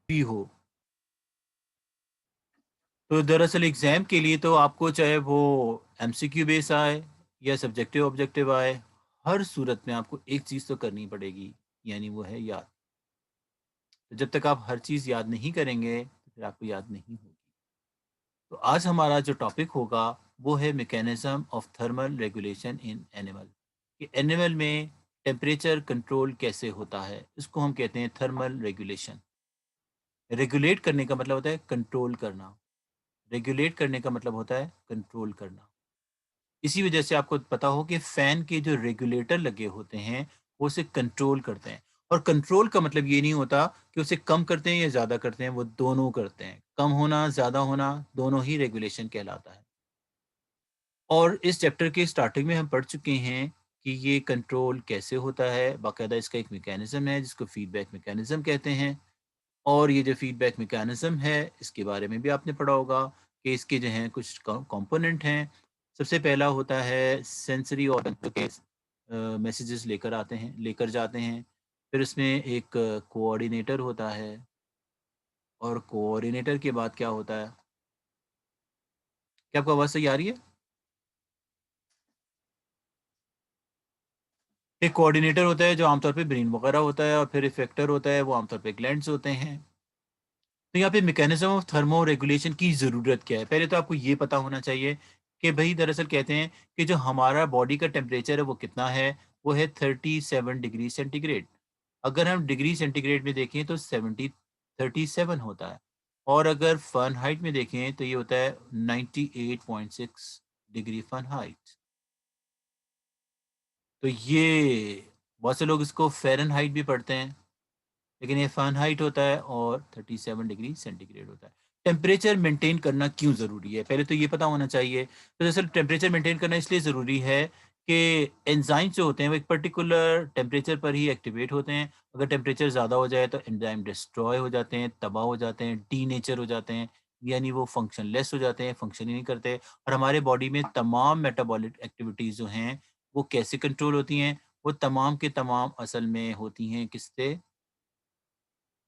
भी हो। तो दरअसल एग्ज़ाम के लिए तो आपको चाहे वो एमसीक्यू बेस आए या सब्जेक्टिव ऑब्जेक्टिव आए, हर सूरत में आपको एक चीज़ तो करनी पड़ेगी, यानी वो है याद। तो जब तक आप हर चीज़ याद नहीं करेंगे, तो फिर आपको याद नहीं होगी। तो आज हमारा जो टॉपिक होगा, वो है mechanism of thermal regulation in animal. कि एनिमल में टेम्परेचर कंट्रोल कैसे होता है, इसको हम कहते हैं थर्मल रेगुलेशन। रेगुलेट करने का मतलब होता है कंट्रोल करना। रेगुलेट करने का मतलब होता है कंट्रोल करना। इसी वजह से आपको पता हो कि फैन के जो रेगुलेटर लगे होते हैं, वो उसे कंट्रोल करते हैं। और कंट्रोल का मतलब ये नहीं होता कि उसे कम करते हैं या ज़्यादा करते हैं, वो दोनों करते हैं। कम होना, ज़्यादा होना, दोनों ही रेगुलेशन कहलाता है। और इस चैप्टर के स्टार्टिंग में हम पढ़ चुके हैं कि ये कंट्रोल कैसे होता है, बाकायदा इसका एक मैकेनिज़्म है जिसको फीडबैक मैकेनिज़्म कहते हैं। और ये जो फीडबैक मैकेनिज़्म है, इसके बारे में भी आपने पढ़ा होगा कि इसके जो हैं कुछ कंपोनेंट हैं। सबसे पहला होता है सेंसरी ऑर्गन के मैसेजेस लेकर जाते हैं। फिर उसमें एक कोऑर्डिनेटर होता है और कोऑर्डिनेटर के बाद क्या होता है? क्या आपको आवाज़ सही आ रही है? एक कोऑर्डिनेटर होता है जो आमतौर पे ब्रेन वगैरह होता है और फिर इफेक्टर होता है, वो आमतौर पे ग्लैंड्स होते हैं। तो यहाँ पे मैकेनिज्म ऑफ थर्मो रेगुलेशन की ज़रूरत क्या है? पहले तो आपको ये पता होना चाहिए कि भई दरअसल कहते हैं कि जो हमारा बॉडी का टेम्परेचर है वो कितना है? वो है 37 डिग्री सेंटीग्रेड। अगर हम डिग्री सेंटीग्रेड में देखें तो 37 होता है और अगर फ़ारेनहाइट में देखें तो ये होता है 98.6 डिग्री फ़ारेनहाइट। तो ये बहुत से लोग इसको फ़ारेनहाइट भी पढ़ते हैं। लेकिन ये फ़ारेनहाइट होता है और 37 डिग्री सेंटीग्रेड होता है। टेम्परेचर मेंटेन करना क्यों ज़रूरी है? पहले तो ये पता होना चाहिए। तो दरअसल टेम्परेचर मेंटेन करना इसलिए ज़रूरी है कि एंजाइम्स जो होते हैं वो एक पर्टिकुलर टेम्परेचर पर ही एक्टिवेट होते हैं। अगर टेम्परेचर ज़्यादा हो जाए तो एंजाइम डिस्ट्रॉय हो जाते हैं, तबाह हो जाते हैं, डीनेचर हो जाते हैं, यानी वो फंक्शनलेस हो जाते हैं, फंक्शन ही नहीं करते और हमारे बॉडी में तमाम मेटाबॉलिक एक्टिविटीज़ जो हैं, वो कैसे कंट्रोल होती हैं? वो तमाम के तमाम असल में होती हैं किससे?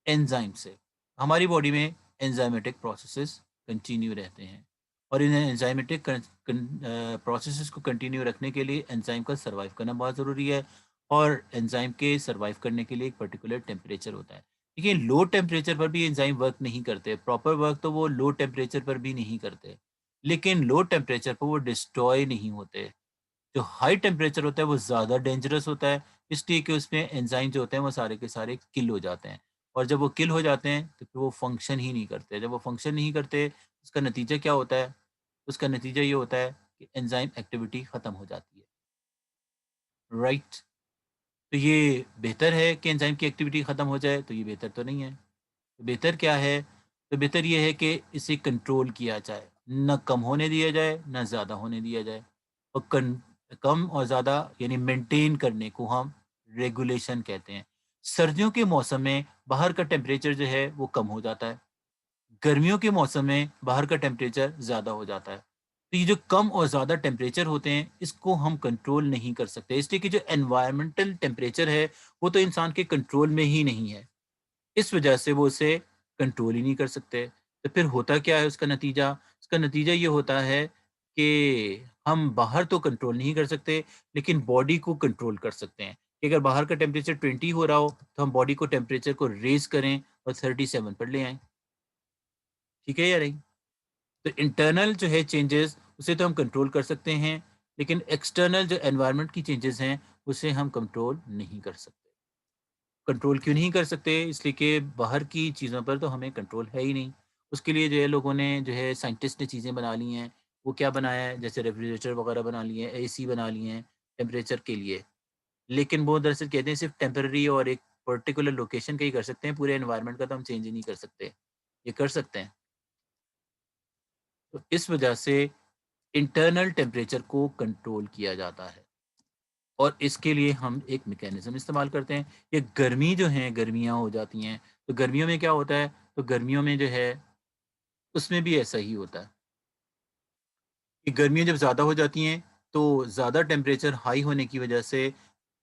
एंजाइम से। हमारी बॉडी में एंजाइमेटिक प्रोसेसेस कंटिन्यू रहते हैं और इन एंजाइमेटिक प्रोसेसेस को कंटिन्यू रखने के लिए एंजाइम का सर्वाइव करना बहुत ज़रूरी है और एंजाइम के सर्वाइव करने के लिए एक पर्टिकुलर टेम्परेचर होता है। देखिए लो टेम्परेचर पर भी एंजाइम वर्क नहीं करते, प्रॉपर वर्क तो वो लो टेम्परेचर पर भी नहीं करते, लेकिन लो टेम्परेचर पर वो डिस्ट्रॉय नहीं होते। जो हाई टेम्परेचर होता है वो ज़्यादा डेंजरस होता है, इसलिए कि उसमें एंजाइम जो होते हैं वो सारे के सारे किल हो जाते हैं और जब वो किल हो जाते हैं तो फिर वो फंक्शन ही नहीं करते। जब वो फंक्शन नहीं करते, उसका नतीजा क्या होता है? उसका नतीजा ये होता है कि एंजाइम एक्टिविटी ख़त्म हो जाती है, राइट? तो ये बेहतर है कि एंजाइम की एक्टिविटी ख़त्म हो जाए, तो ये बेहतर तो नहीं है। तो बेहतर क्या है? तो बेहतर ये है कि इसे कंट्रोल किया जाए, ना कम होने दिया जाए, ना ज़्यादा होने दिया जाए। और कम और ज़्यादा यानी मेंटेन करने को हम रेगुलेशन कहते हैं। सर्दियों के मौसम में बाहर का टेम्परेचर जो है वो कम हो जाता है। गर्मियों के मौसम में बाहर का टेम्परेचर ज़्यादा हो जाता है। तो ये जो कम और ज़्यादा टेम्परेचर होते हैं, इसको हम कंट्रोल नहीं कर सकते। इसलिए कि जो एनवायरमेंटल टेम्परेचर है, वो तो इंसान के कंट्रोल में ही नहीं है। इस वजह से वो उसे कंट्रोल ही नहीं कर सकते। तो फिर होता क्या है उसका नतीजा? उसका नतीजा ये होता है कि हम बाहर तो कंट्रोल नहीं कर सकते, लेकिन बॉडी को कंट्रोल कर सकते हैं। कि अगर बाहर का टेम्परेचर 20 हो रहा हो, तो हम बॉडी को टेम्परेचर को रेज़ करें और 37 पर ले आएँ। ठीक है या नहीं? तो इंटरनल जो है चेंजेज़, उसे तो हम कंट्रोल कर सकते हैं, लेकिन एक्सटर्नल जो एनवायरनमेंट की चेंजेज़ हैं, उसे हम कंट्रोल नहीं कर सकते। कंट्रोल क्यों नहीं कर सकते? इसलिए कि बाहर की चीज़ों पर तो हमें कंट्रोल है ही नहीं। उसके लिए जो है लोगों ने जो है साइंटिस्ट ने चीज़ें बना ली हैं। वो क्या बनाया है? जैसे रेफ्रिजरेटर वगैरह बना लिए हैं, एसी बना लिए हैं टेम्परेचर के लिए। लेकिन वो दरअसल कहते हैं सिर्फ़ टेम्परेरी और एक पर्टिकुलर लोकेशन का ही कर सकते हैं, पूरे एनवायरनमेंट का तो हम चेंज ही नहीं कर सकते। ये कर सकते हैं? तो इस वजह से इंटरनल टेम्परेचर को कंट्रोल किया जाता है और इसके लिए हम एक मैकेनिज़्म इस्तेमाल करते हैं। ये गर्मी जो है, गर्मियाँ हो जाती हैं, तो गर्मियों में क्या होता है? तो गर्मियों में जो है, उसमें भी ऐसा ही होता है कि गर्मियाँ जब ज़्यादा हो जाती हैं, तो ज़्यादा टेम्परेचर हाई होने की वजह से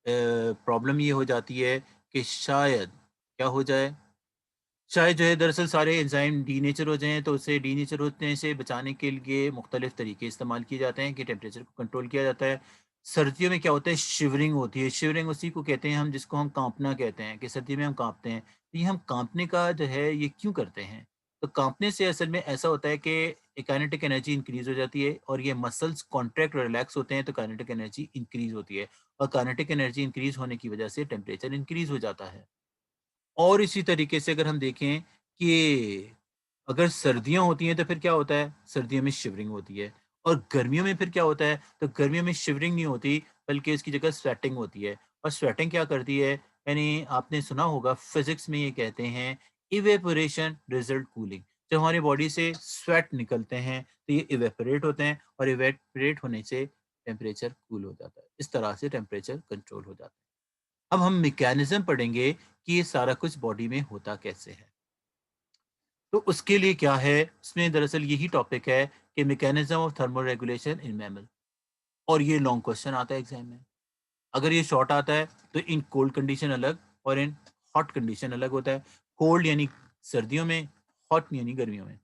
प्रॉब्लम ये हो जाती है कि शायद क्या हो जाए? शायद जो है दरअसल सारे एंजाइम डीनेचर हो जाएँ, तो उससे डीनेचर होने से बचाने के लिए मुख्तलिफ तरीके इस्तेमाल किए जाते हैं कि टेम्परेचर को कंट्रोल किया जाता है। सर्दियों में क्या होता है, शिवरिंग होती है। शिवरिंग उसी को कहते हैं हम, जिसको हम काँपना कहते हैं कि सर्दी में हम काँपते हैं। तो ये हम काँपने का जो है ये क्यों करते हैं? तो काँपने से असल में ऐसा होता है कि काइनेटिक एनर्जी इंक्रीज़ हो जाती है और ये मसल्स कॉन्ट्रैक्ट और रिलैक्स होते हैं, तो काइनेटिक एनर्जी इंक्रीज़ होती है और काइनेटिक एनर्जी इंक्रीज़ होने की वजह से टेम्परेचर इंक्रीज़ हो जाता है। और इसी तरीके से अगर हम देखें कि अगर सर्दियाँ होती हैं तो फिर क्या होता है? सर्दियों में शिवरिंग होती है और गर्मियों में फिर क्या होता है? तो गर्मियों में शिवरिंग नहीं होती, बल्कि इसकी जगह स्वेटिंग होती है और स्वेटिंग क्या करती है? यानी आपने सुना होगा फिज़िक्स में ये कहते हैं इवेपोरेशन रिजल्ट कूलिंग। जब हमारी बॉडी से स्वेट निकलते हैं तो ये इवेपोरेट होते हैं और इवेपोरेट होने से टेम्परेचर कूल हो जाता है। इस तरह से टेम्परेचर कंट्रोल हो जाता है। अब हम मैकेनिज़्म पढ़ेंगे कि ये सारा कुछ बॉडी में होता कैसे है। तो उसके लिए क्या है, उसमें दरअसल यही टॉपिक है कि mechanism of thermoregulation in mammal, और ये लॉन्ग क्वेश्चन आता है एग्ज़ाम में। अगर ये शॉर्ट आता है तो इन कोल्ड कंडीशन अलग और इन हॉट कंडीशन अलग होता है। कोल्ड यानी सर्दियों में, हॉट यानी गर्मियों में।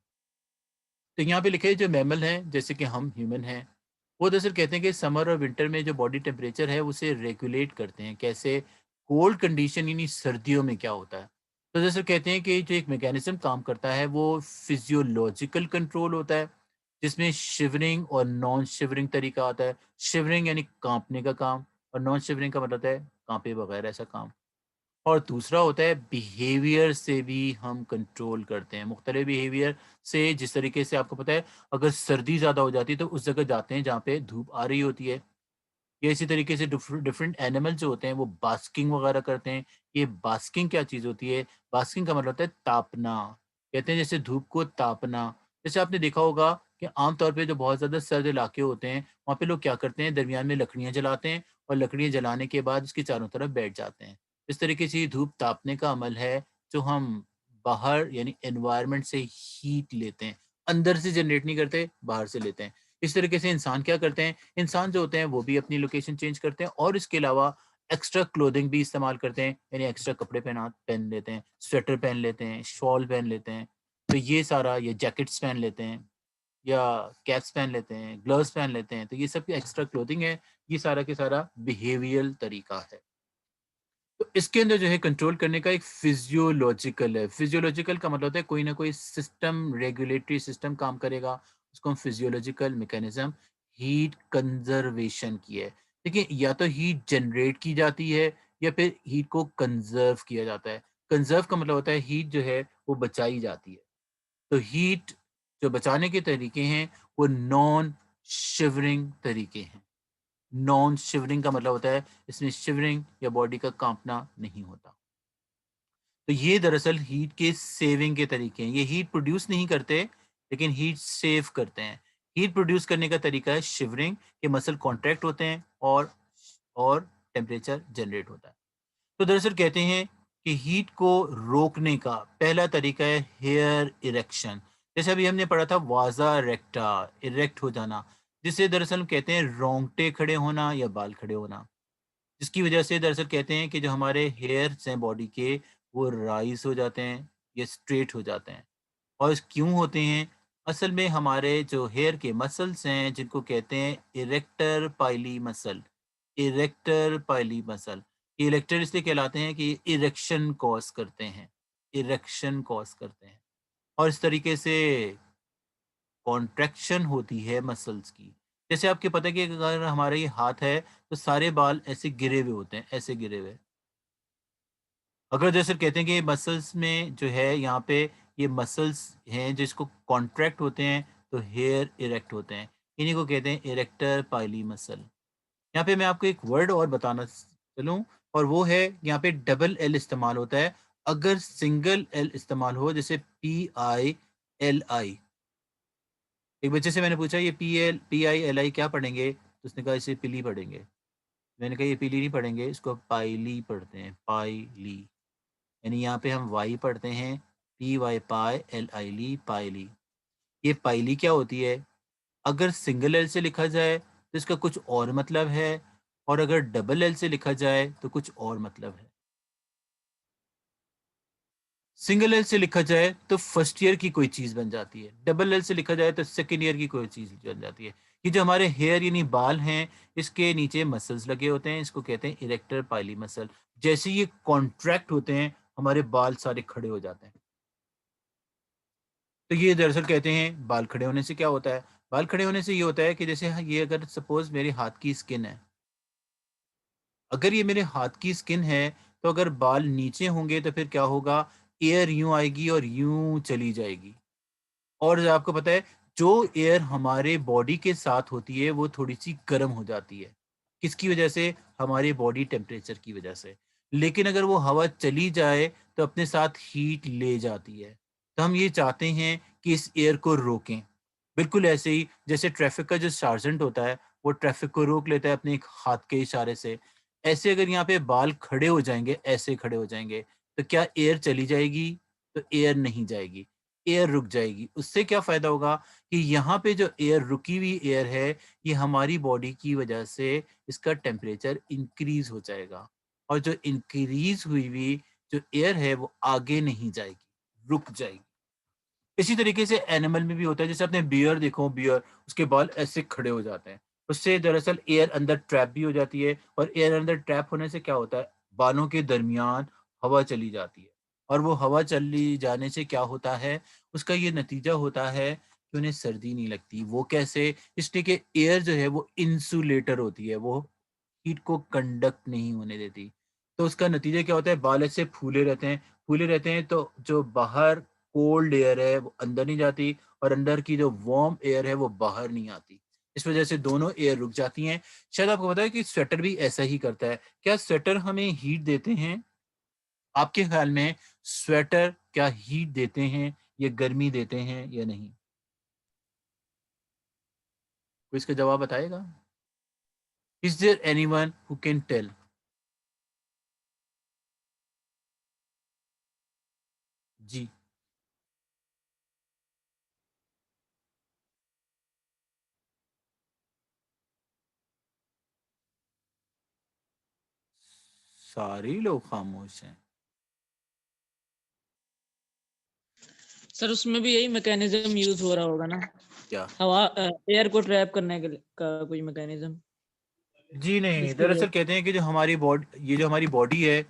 तो यहाँ पे लिखे हैं जो मैमल हैं, जैसे कि हम ह्यूमन हैं, वो दरअसल कहते हैं कि समर और विंटर में जो बॉडी टेम्परेचर है उसे रेगुलेट करते हैं। कैसे? कोल्ड कंडीशन यानी सर्दियों में क्या होता है? तो दरअसल कहते हैं कि जो एक मैकेनिज़्म काम करता है वो फिज़ियोलॉजिकल कंट्रोल होता है, जिसमें शिवरिंग और नॉन शिवरिंग तरीका आता है। शिवरिंग यानी काँपने का काम और नॉन शिवरिंग का मतलब है काँपे बगैर ऐसा काम। और दूसरा होता है बिहेवियर से भी हम कंट्रोल करते हैं। मुख्तलिफ बिहेवियर से, जिस तरीके से आपको पता है अगर सर्दी ज़्यादा हो जाती है तो उस जगह जाते हैं जहाँ पे धूप आ रही होती है। या इसी तरीके से डिफरेंट एनिमल जो होते हैं वो बास्किंग वगैरह करते हैं। ये बास्किंग क्या चीज़ होती है? बास्किंग का मतलब होता है तापना। कहते हैं जैसे धूप को तापना। जैसे आपने देखा होगा कि आम तौर पे जो बहुत ज़्यादा सर्द इलाके होते हैं, वहाँ पे लोग क्या करते हैं, दरमियान में लकड़ियाँ जलाते हैं और लकड़ियाँ जलाने के बाद उसके चारों तरफ बैठ जाते हैं। इस तरीके से ये धूप तापने का अमल है, जो हम बाहर यानी एनवायरनमेंट से हीट लेते हैं। अंदर से जनरेट नहीं करते, बाहर से लेते हैं। इस तरीके से इंसान क्या करते हैं, इंसान जो होते हैं वो भी अपनी लोकेशन चेंज करते हैं और इसके अलावा एक्स्ट्रा क्लोथिंग भी इस्तेमाल करते हैं, यानी एक्स्ट्रा कपड़े पहन लेते हैं, स्वेटर पहन लेते हैं, शॉल पहन लेते हैं। तो ये सारा, ये जैकेट्स पहन लेते हैं या कैप्स पहन लेते हैं, ग्लव्स पहन लेते हैं। तो ये सब एक्स्ट्रा क्लोथिंग है, ये सारा के सारा बिहेवियरल तरीका है। तो इसके अंदर जो है कंट्रोल करने का एक फिजियोलॉजिकल है। फिजियोलॉजिकल का मतलब होता है कोई ना कोई सिस्टम, रेगुलेटरी सिस्टम काम करेगा। उसको हम फिजियोलॉजिकल मैकेनिज्म हीट कंजर्वेशन की है। देखिए, या तो हीट जनरेट की जाती है या फिर हीट को कंजर्व किया जाता है। कंजर्व का मतलब होता है हीट जो है वो बचाई जाती है। तो हीट जो बचाने के तरीके हैं वो नॉन शिवरिंग तरीके हैं। नॉन शिवरिंग का मतलब होता है इसमें शिवरिंग या बॉडी का कांपना नहीं होता। तो ये दरअसल हीट के सेविंग के तरीके हैं। ये हीट प्रोड्यूस नहीं करते, लेकिन हीट सेव करते हैं। हीट प्रोड्यूस करने का तरीका है शिवरिंग, के मसल कॉन्ट्रैक्ट होते हैं और टेम्परेचर जनरेट होता है। तो दरअसल कहते हैं कि हीट को रोकने का पहला तरीका है हेयर इरेक्शन। जैसे अभी हमने पढ़ा था वाज़ा रेक्टा, इरेक्ट हो जाना, जिसे दरअसल हम कहते हैं रोंगटे खड़े होना या बाल खड़े होना। जिसकी वजह से दरअसल कहते हैं कि जो हमारे हेयर्स हैं बॉडी के, वो राइज़ हो जाते हैं या स्ट्रेट हो जाते हैं। और क्यों होते हैं? असल में हमारे जो हेयर के मसल्स हैं, जिनको कहते हैं इरेक्टर पाइली मसल, इरेक्टर पाइली मसल। ये इरेक्टर इसलिए कहलाते हैं कि इरेक्शन कॉज़ करते हैं, इरेक्शन कॉज़ करते हैं। और इस तरीके से कॉन्ट्रैक्शन होती है मसल्स की। जैसे आपको पता है कि अगर हमारा ये हाथ है, तो सारे बाल ऐसे गिरे हुए होते हैं, ऐसे गिरे हुए। अगर जैसे कहते हैं कि मसल्स में जो है यहाँ पे ये मसल्स हैं जिसको कॉन्ट्रैक्ट होते हैं, तो हेयर इरेक्ट होते हैं। इन्हीं को कहते हैं इरेक्टर पाइली मसल। यहाँ पे मैं आपको एक वर्ड और बताना चलूँ, और वो है यहाँ पे डबल एल इस्तेमाल होता है। अगर सिंगल एल इस्तेमाल हो, जैसे PILI। एक बच्चे से मैंने पूछा ये PILI क्या पढ़ेंगे? तो उसने कहा इसे पिली पढ़ेंगे। मैंने कहा ये पिली नहीं पढ़ेंगे, इसको पाइली पढ़ते हैं, पाइली। यानी यहाँ पे हम वाई पढ़ते हैं, PY पाई LI ली, पाइली। ये पाइली क्या होती है? अगर सिंगल एल से लिखा जाए तो इसका कुछ और मतलब है, और अगर डबल एल से लिखा जाए तो कुछ और मतलब है। सिंगल एल से लिखा जाए तो फर्स्ट ईयर की कोई चीज़ बन जाती है, डबल एल से लिखा जाए तो सेकंड ईयर की कोई चीज़ बन जाती है। ये जो हमारे हेयर यानी बाल हैं, इसके नीचे मसल्स लगे होते हैं, इसको कहते हैं इरेक्टर पाइली मसल। जैसे ये कॉन्ट्रैक्ट होते हैं, हमारे बाल सारे खड़े हो जाते हैं। तो ये दरअसल कहते हैं बाल खड़े होने से क्या होता है? बाल खड़े होने से ये होता है कि जैसे ये अगर सपोज़ मेरे हाथ की स्किन है, अगर ये मेरे हाथ की स्किन है, तो अगर बाल नीचे होंगे तो फिर क्या होगा? एयर यूँ आएगी और यूँ चली जाएगी। और आपको पता है, जो एयर हमारे बॉडी के साथ होती है, वो थोड़ी-सी गर्म हो जाती है। किसकी वजह से? हमारे बॉडी टेम्परेचर की वजह से। लेकिन अगर वो हवा चली जाए, तो अपने साथ हीट ले जाती है। तो हम ये चाहते हैं कि इस एयर को रोकें। बिल्कुल ऐसे ही जैसे ट्रैफ़िक का जो सार्जेंट होता है, वो ट्रैफ़िक को रोक लेता है अपने एक हाथ के इशारे से। ऐसे अगर यहाँ पे बाल खड़े हो जाएँगे, ऐसे खड़े हो जाएँगे, तो क्या एयर चली जाएगी? तो एयर नहीं जाएगी। एयर रुक जाएगी। उससे क्या फ़ायदा होगा कि यहाँ पे जो एयर रुकी हुई एयर है, ये हमारी बॉडी की वजह से इसका टेम्परेचर इंक्रीज़ हो जाएगा और जो इंक्रीज़ हुई हुई जो एयर है, वो आगे नहीं जाएगी, रुक जाएगी। इसी तरीके से एनिमल में भी होता है, जैसे आपने बियर देखो बियर, उसके बाल ऐसे खड़े हो जाते हैं। उससे दरअसल एयर अंदर ट्रैप भी हो जाती है और एयर अंदर ट्रैप होने से क्या होता है, बालों के दरमियान हवा चली जाती है और वो हवा चली जाने से क्या होता है, उसका ये नतीजा होता है कि उन्हें सर्दी नहीं लगती। वो कैसे? इसलिए कि एयर जो है वो इंसुलेटर होती है, वो हीट को कंडक्ट नहीं होने देती। तो उसका नतीजा क्या होता है, बाल ऐसे फूले रहते हैं तो जो बाहर कोल्ड एयर है वो अंदर नहीं जाती और अंदर की जो वार्म एयर है वो बाहर नहीं आती। इस वजह से दोनों एयर रुक जाती हैं। शायद आपको पता है कि स्वेटर भी ऐसा ही करता है। क्या स्वेटर हमें हीट देते हैं? आपके ख़्याल में स्वेटर क्या हीट देते हैं या गर्मी देते हैं या नहीं? कोई इसका जवाब बताएगा? Is there anyone who can tell? जी, सारे लोग खामोश हैं। सर उसमें भी यही मैकेनिज्म यूज हो रहा होगा ना, क्या? हवा एयर को ट्रैप करने के लिए का कोई मैकेनिज्म जी नहीं, जिसकी वजह दरअसल कहते हैं कि ये जो हमारी बॉडी है,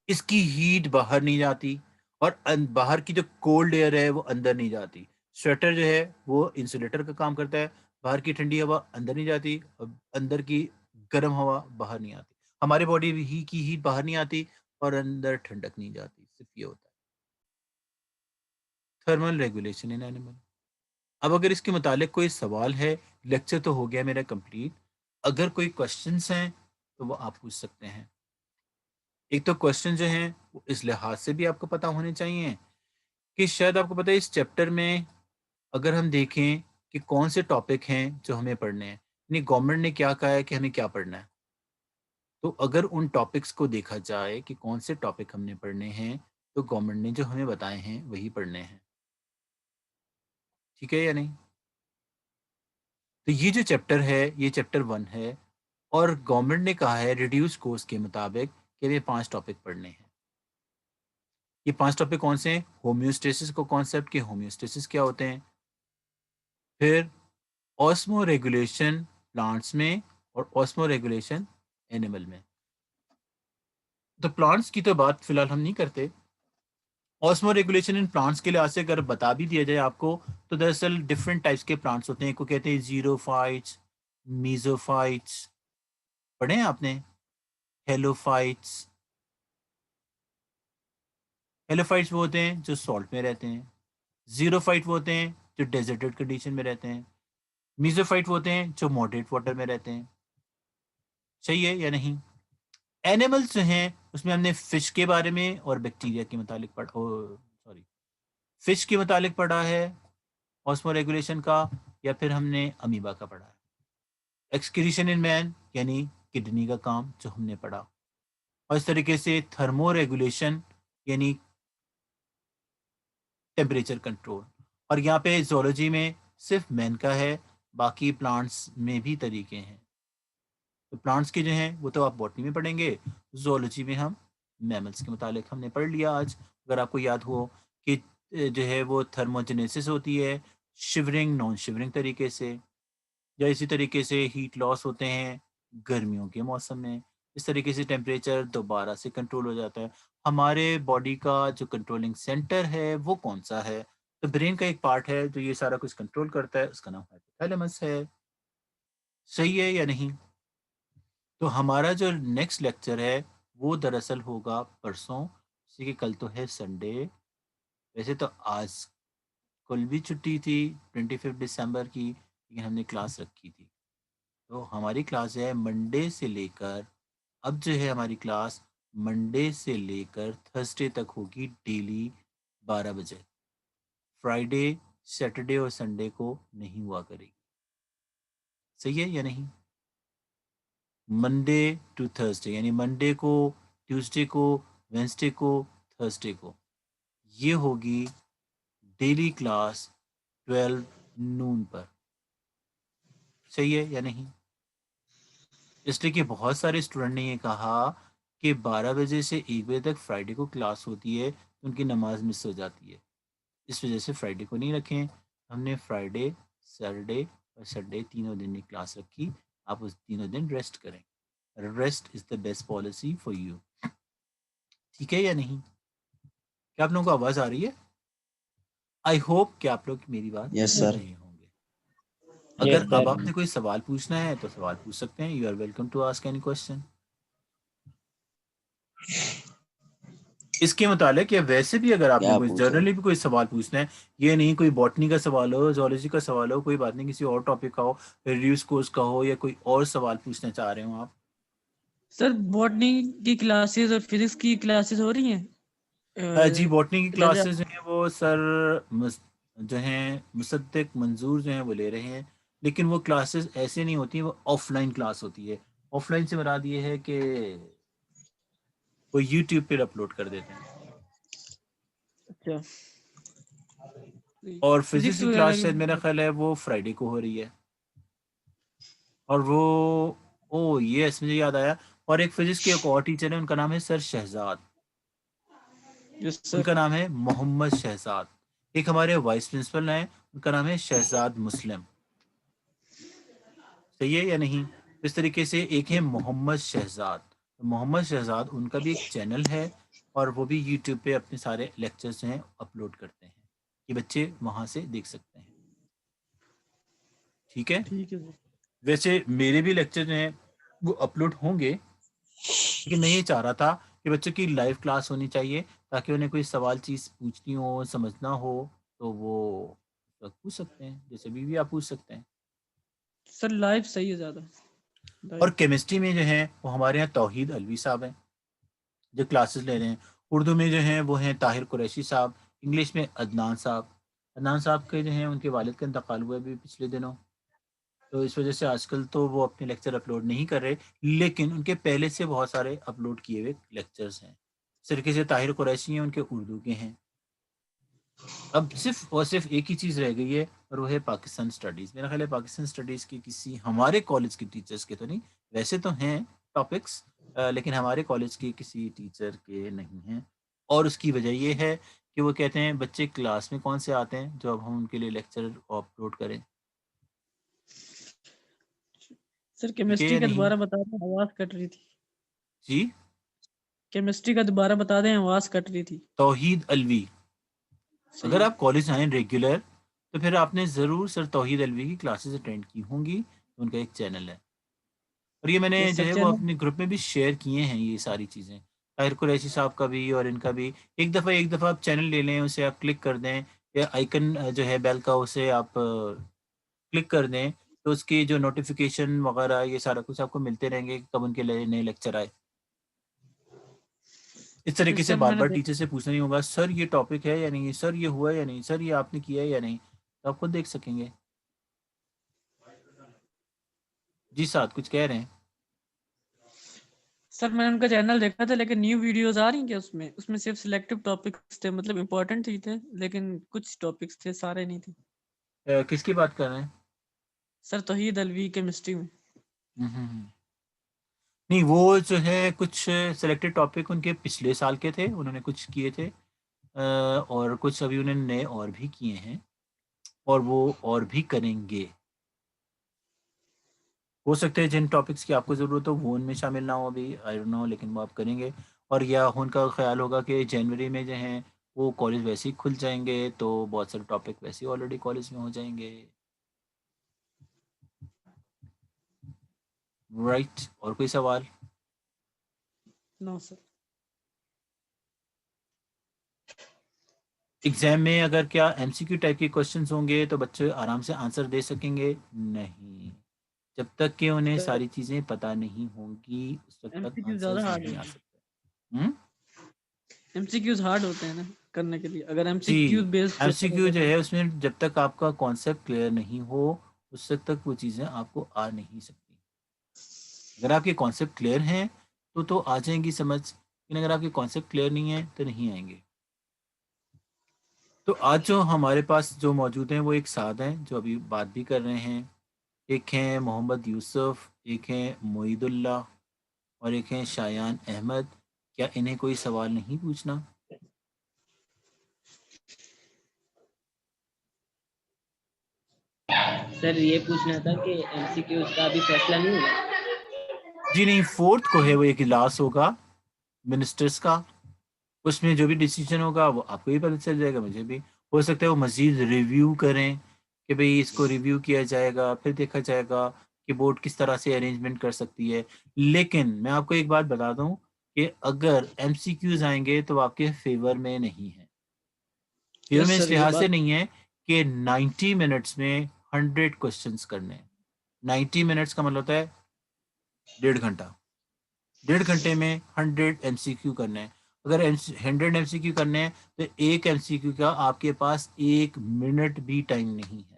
इसकी हीट बाहर नहीं जाती और बाहर की जो कोल्ड एयर है वो अंदर नहीं जाती। स्वेटर जो है वो इंसुलेटर का काम करता है, बाहर की ठंडी हवा अंदर नहीं जाती और अंदर की गर्म हवा बाहर नहीं आती। हमारी बॉडी ही की हीट बाहर नहीं आती और अंदर ठंडक नहीं जाती, सिर्फ ये होता है। Thermal regulation in animal. अब अगर इसके मुतालिक कोई सवाल है, लेक्चर तो हो गया मेरा कंप्लीट। अगर कोई क्वेश्चंस हैं, तो वो आप पूछ सकते हैं। एक तो क्वेश्चन जो हैं, वो इस लिहाज से भी आपको पता होने चाहिए कि शायद आपको पता है इस चैप्टर में अगर हम देखें कि कौन से टॉपिक हैं जो हमें पढ़ने हैं। यानी गवर्नमेंट ने क्या कहा है कि हमें क्या पढ़ना है। तो अगर उन टॉपिक्स को देखा जाए कि कौन से टॉपिक हमने पढ़ने हैं, तो गवर्नमेंट ने जो हमें बताए हैं, वही पढ़ने हैं। ठीक है या नहीं? तो ये जो चैप्टर है, ये चैप्टर 1 है और गवर्नमेंट ने कहा है रिड्यूस कोर्स के मुताबिक कि हमें 5 टॉपिक पढ़ने हैं। ये 5 टॉपिक कौन से हैं? होम्योस्टेसिस को कॉन्सेप्ट कि होम्योस्टेसिस क्या होते हैं? फिर ऑस्मो रेगुलेशन प्लांट्स में और ऑस्मो रेगुलेशन एनिमल में। तो प्लांट्स की तो बात फिलहाल हम नहीं करते। ऑस्मो रेगुलेशन इन प्लांट्स के लिहाज से अगर बता भी दिया जाए आपको, तो दरअसल डिफरेंट टाइप्स के प्लांट्स होते हैं। एक को कहते हैं ज़ीरोफाइट्स, मेसोफाइट्स, पढ़े हैं आपने? हेलोफाइट्स। हेलोफाइट्स वो होते हैं जो सॉल्ट में रहते हैं। ज़ीरोफाइट वो होते हैं जो डेज़र्टेड कंडीशन में रहते हैं। मेसोफाइट वो होते हैं जो मॉडरेट वाटर में रहते हैं। सही है या नहीं? एनिमल्स जो हैं, उसमें हमने फिश के बारे में और बैक्टीरिया के मुतालिक सॉरी, फिश के मुतालिक पढ़ा है, ऑस्मोरेगुलेशन का, या फिर हमने अमीबा का पढ़ा है। एक्सक्रीशन इन मैन यानी किडनी का काम जो हमने पढ़ा। और इस तरीके से थर्मोरेगुलेशन यानी टेम्परेचर कंट्रोल। और यहाँ पे ज़ूलॉजी में सिर्फ मैन का है, बाकी प्लांट्स में भी तरीके हैं। तो प्लांट्स के जो हैं वो तो आप बॉटनी में पढ़ेंगे, ज़ूलॉजी में हम मैमल्स के मुतालिक हमने पढ़ लिया आज। अगर आपको याद हो कि जो है वो थर्मोजेनेसिस होती है शिवरिंग नॉन शिवरिंग तरीके से, या इसी तरीके से हीट लॉस होते हैं गर्मियों के मौसम में। इस तरीके से टेम्परेचर दोबारा से कंट्रोल हो जाता है। हमारे बॉडी का जो कंट्रोलिंग सेंटर है वो कौन-सा है? तो ब्रेन का एक पार्ट है जो ये सारा कुछ कंट्रोल करता है, उसका नाम हाइपोथैलेमस है। सही है या नहीं? तो हमारा जो नेक्स्ट लेक्चर है वो दरअसल होगा परसों, जैसे कि कल तो है संडे। वैसे तो आज कल भी छुट्टी थी 25 दिसंबर की, लेकिन हमने क्लास रखी थी। तो हमारी क्लास है मंडे से लेकर, अब जो है हमारी क्लास मंडे से लेकर थर्सडे तक होगी डेली 12 बजे। फ्राइडे, सैटरडे और संडे को नहीं हुआ करेगी। सही है या नहीं? मंडे टू थर्सडे, यानी मंडे को, ट्यूसडे को, वेंसडे को, थर्सडे को। ये होगी डेली क्लास 12 नून पर। सही है या नहीं? इसलिए कि बहुत सारे स्टूडेंट ने ये कहा कि 12 बजे से 1 बजे तक फ्राइडे को क्लास होती है, तो उनकी नमाज मिस हो जाती है। इस वजह से फ्राइडे को नहीं रखें। हमने फ्राइडे, सैटरडे और संडे तीनों दिन की क्लास रखी। आप उस तीनों दिन रेस्ट करें। Rest is the best policy for you. ठीक है या नहीं? क्या आप लोगों को आवाज़ आ रही है? आई होप कि आप लोग मेरी बात यस सुन सर। रहे होंगे। यस अगर अब सर। आपने कोई सवाल पूछना है तो सवाल पूछ सकते हैं। You are welcome to ask any question. इसके मुतालिक या वैसे भी अगर आपने क्या कोई पूछो? जनरली भी कोई सवाल पूछना है, ये नहीं कोई बॉटनी का सवाल हो, ज़ूलॉजी का सवाल हो, कोई बात नहीं, किसी और टॉपिक का हो, रिड्यूस कोर्स का हो, या कोई और सवाल पूछना चाह रहे हो आप। सर बॉटनी की क्लासेस और फिजिक्स की क्लासेस हो रही हैं? जी, बॉटनी की जैसे क्लासेस हैं वो सर जो हैं मुसद्दिक मंजूर जो हैं वो ले रहे हैं, लेकिन वो क्लासेस ऐसे नहीं होती, वो ऑफलाइन क्लास होती है। ऑफलाइन से मुराद ये है कि वो यूट्यूब पर अपलोड कर देते हैं। अच्छा, और फिजिक्स फिजिक्स की वगैरह क्लास शायद मेरा की। ख्याल है वो फ्राइडे को हो रही है। और वो, ओह यस, मुझे याद आया। और एक फिजिक्स के एक और टीचर है, उनका नाम है सर शहजाद। Yes sir. उनका नाम है मोहम्मद शहजाद। एक हमारे वाइस प्रिंसिपल हैं, उनका नाम है शहजाद मुस्लिम। सही है या नहीं? इस तरीके से एक है मोहम्मद शहजाद। मोहम्मद शहजाद, उनका भी एक चैनल है, और वो भी यूट्यूब पे अपने सारे लेक्चर्स हैं अपलोड करते हैं, कि बच्चे वहाँ से देख सकते हैं। ठीक है? ठीक है सर। वैसे मेरे भी लेक्चर जो हैं वो अपलोड होंगे, लेकिन मैं ये चाह रहा था कि बच्चों की लाइव क्लास होनी चाहिए, ताकि उन्हें कोई सवाल चीज़ पूछनी हो, समझना हो, तो वो उस वक़्त पूछ सकते हैं, जैसे अभी भी आप पूछ सकते हैं। सर लाइव सही है ज्यादा। और लाइव। केमिस्ट्री में जो है वो हमारे यहाँ तौहीद अलवी साहब हैं, जो क्लासेस ले रहे हैं। उर्दू में जो हैं वो हैं ताहिर कुरैशी साहब, इंग्लिश में अदनान साहब। अदनान साहब के जो हैं उनके वालिद का इंतकाल हुआ है अभी पिछले दिनों, तो इस वजह से आजकल तो वो अपने लेक्चर अपलोड नहीं कर रहे, लेकिन उनके पहले से बहुत सारे अपलोड किए हुए लेक्चर्स हैं। इस तरीके से ताहिर कुरैशी हैं, उनके उर्दू के हैं। अब सिर्फ और सिर्फ एक ही चीज़ रह गई है, और वो है पाकिस्तान स्टडीज़। मेरा ख्याल है पाकिस्तान स्टडीज़ की किसी हमारे कॉलेज के टीचर्स के तो नहीं, वैसे तो हैं टॉपिक्स, लेकिन हमारे कॉलेज के किसी टीचर के नहीं हैं। और उसकी वजह ये है कि वो कहते हैं बच्चे क्लास में कौन से आते हैं जो अब हम उनके लिए लेक्चर अपलोड करें। सर ठीक है केमिस्ट्री या का नहीं? दोबारा बता दें, आवाज कट रही थी। जी, केमिस्ट्री का दोबारा बता दें, आवाज कट रही थी। तौहीद अलवी। सही अगर है। आप कॉलेज आएँ रेगुलर, तो फिर आपने ज़रूर सर तौहीद अलवी की क्लासेस अटेंड की होंगी। उनका एक चैनल है, और ये मैंने ये जो सर है वो चैनल। अपने ग्रुप में भी शेयर किए हैं ये सारी चीज़ें। ताहिर कुरैशी साहब का भी और इनका भी। एक दफ़ा आप चैनल ले लें, उसे आप क्लिक कर दें, या आइकन जो है बेल का, उसे आप क्लिक कर दें, तो उसकी जो नोटिफ़िकेशन वग़ैरह ये सारा कुछ आपको मिलते रहेंगे कि कब उनके लिए नए लेक्चर आए। इस फिर तरीके से सर मैंने बार-बार टीचर से पूछना नहीं होगा, सर ये टॉपिक है या नहीं? सर ये हुआ या नहीं? सर ये आपने किया है या नहीं? तो आप खुद देख सकेंगे। जी साहब कुछ कह रहे हैं? सर मैंने उनका चैनल देखा था, लेकिन न्यू वीडियोस आ रही हैं क्या उसमें? उसमें सिर्फ सिलेक्टिव टॉपिक्स थे, मतलब इम्पोर्टेंट ही थे, लेकिन कुछ टॉपिक्स थे, सारे नहीं थे। किसकी बात कर रहे हैं? सर तौहीद अलवी केमिस्ट्री में। हुँ, हुँ, हुँ। नहीं, वो जो है कुछ सिलेक्टेड टॉपिक उनके पिछले साल के थे, उन्होंने कुछ किए थे। और कुछ अभी उन्होंने नए और भी किए हैं और वो और भी करेंगे। हो सकता है जिन टॉपिक्स की आपको ज़रूरत हो वो उनमें शामिल ना हो अभी, आई डोंट नो, लेकिन वो आप करेंगे। और या उनका ख़्याल होगा कि जनवरी में जो हैं वो कॉलेज वैसे ही खुल जाएँगे, तो बहुत सारे टॉपिक वैसे ही ऑलरेडी कॉलेज में हो जाएँगे। राइट, और कोई सवाल? No sir. एग्ज़ाम में अगर क्या एमसीक्यू टाइप के क्वेश्चंस होंगे तो बच्चे आराम से आंसर दे सकेंगे? नहीं। जब तक कि उन्हें सर सारी चीज़ें पता नहीं होंगी, उस वक़्त तक एमसीक्यू ज्यादा आंसर्स हार्ड नहीं आ है। सकते। हुँ? एमसीक्यूज हार्ड होते हैं ना करने के लिए, अगर एमसीक्यू जी, बेस्ड पेपर एमसीक्यू होगा जो तो। है उसमें जब तक आपका कॉन्सेप्ट क्लियर नहीं हो, उस वक़्त तक वो चीज़ें आपको आ नहीं सकती। अगर आपके कॉन्सेप्ट क्लियर हैं, तो आ जाएँगी समझ, लेकिन अगर आपके कॉन्सेप्ट क्लियर नहीं है, तो नहीं आएँगे। तो आज जो हमारे पास जो मौजूद हैं, वो एक साहब हैं, जो अभी बात भी कर रहे हैं। एक हैं मोहम्मद यूसुफ, एक हैं मोईदुल्लाह और एक हैं शायान अहमद। क्या इन्हें कोई सवाल नहीं पूछना? सर ये पूछना था कि एमसीक्यूज का अभी फैसला नहीं हुआ। जी नहीं, 4th को है वो एक इजलास होगा मिनिस्टर्स का। उसमें जो भी डिसीजन होगा वो आपको भी पता चल जाएगा, मुझे भी। हो सकता है वो मज़ीद रिव्यू करें कि भई इसको रिव्यू किया जाएगा, फिर देखा जाएगा कि बोर्ड किस तरह से अरेंजमेंट कर सकती है। लेकिन मैं आपको एक बात बता दूँ कि अगर एमसीक्यूज़ आएँगे तो आपके फ़ेवर में नहीं है। फ़ेवर यस में इस सर, ये लिहाज़ से बात। नहीं है कि 90 मिनट्स में 100 क्वेश्चन्स करने हैं। 90 मिनट्स का मतलब होता है डेढ़ घंटा। डेढ़ घंटे में 100 एमसीक्यू करने हैं। अगर 100 एमसीक्यू करने हैं तो एक एमसीक्यू का आपके पास 1 मिनट भी टाइम नहीं है।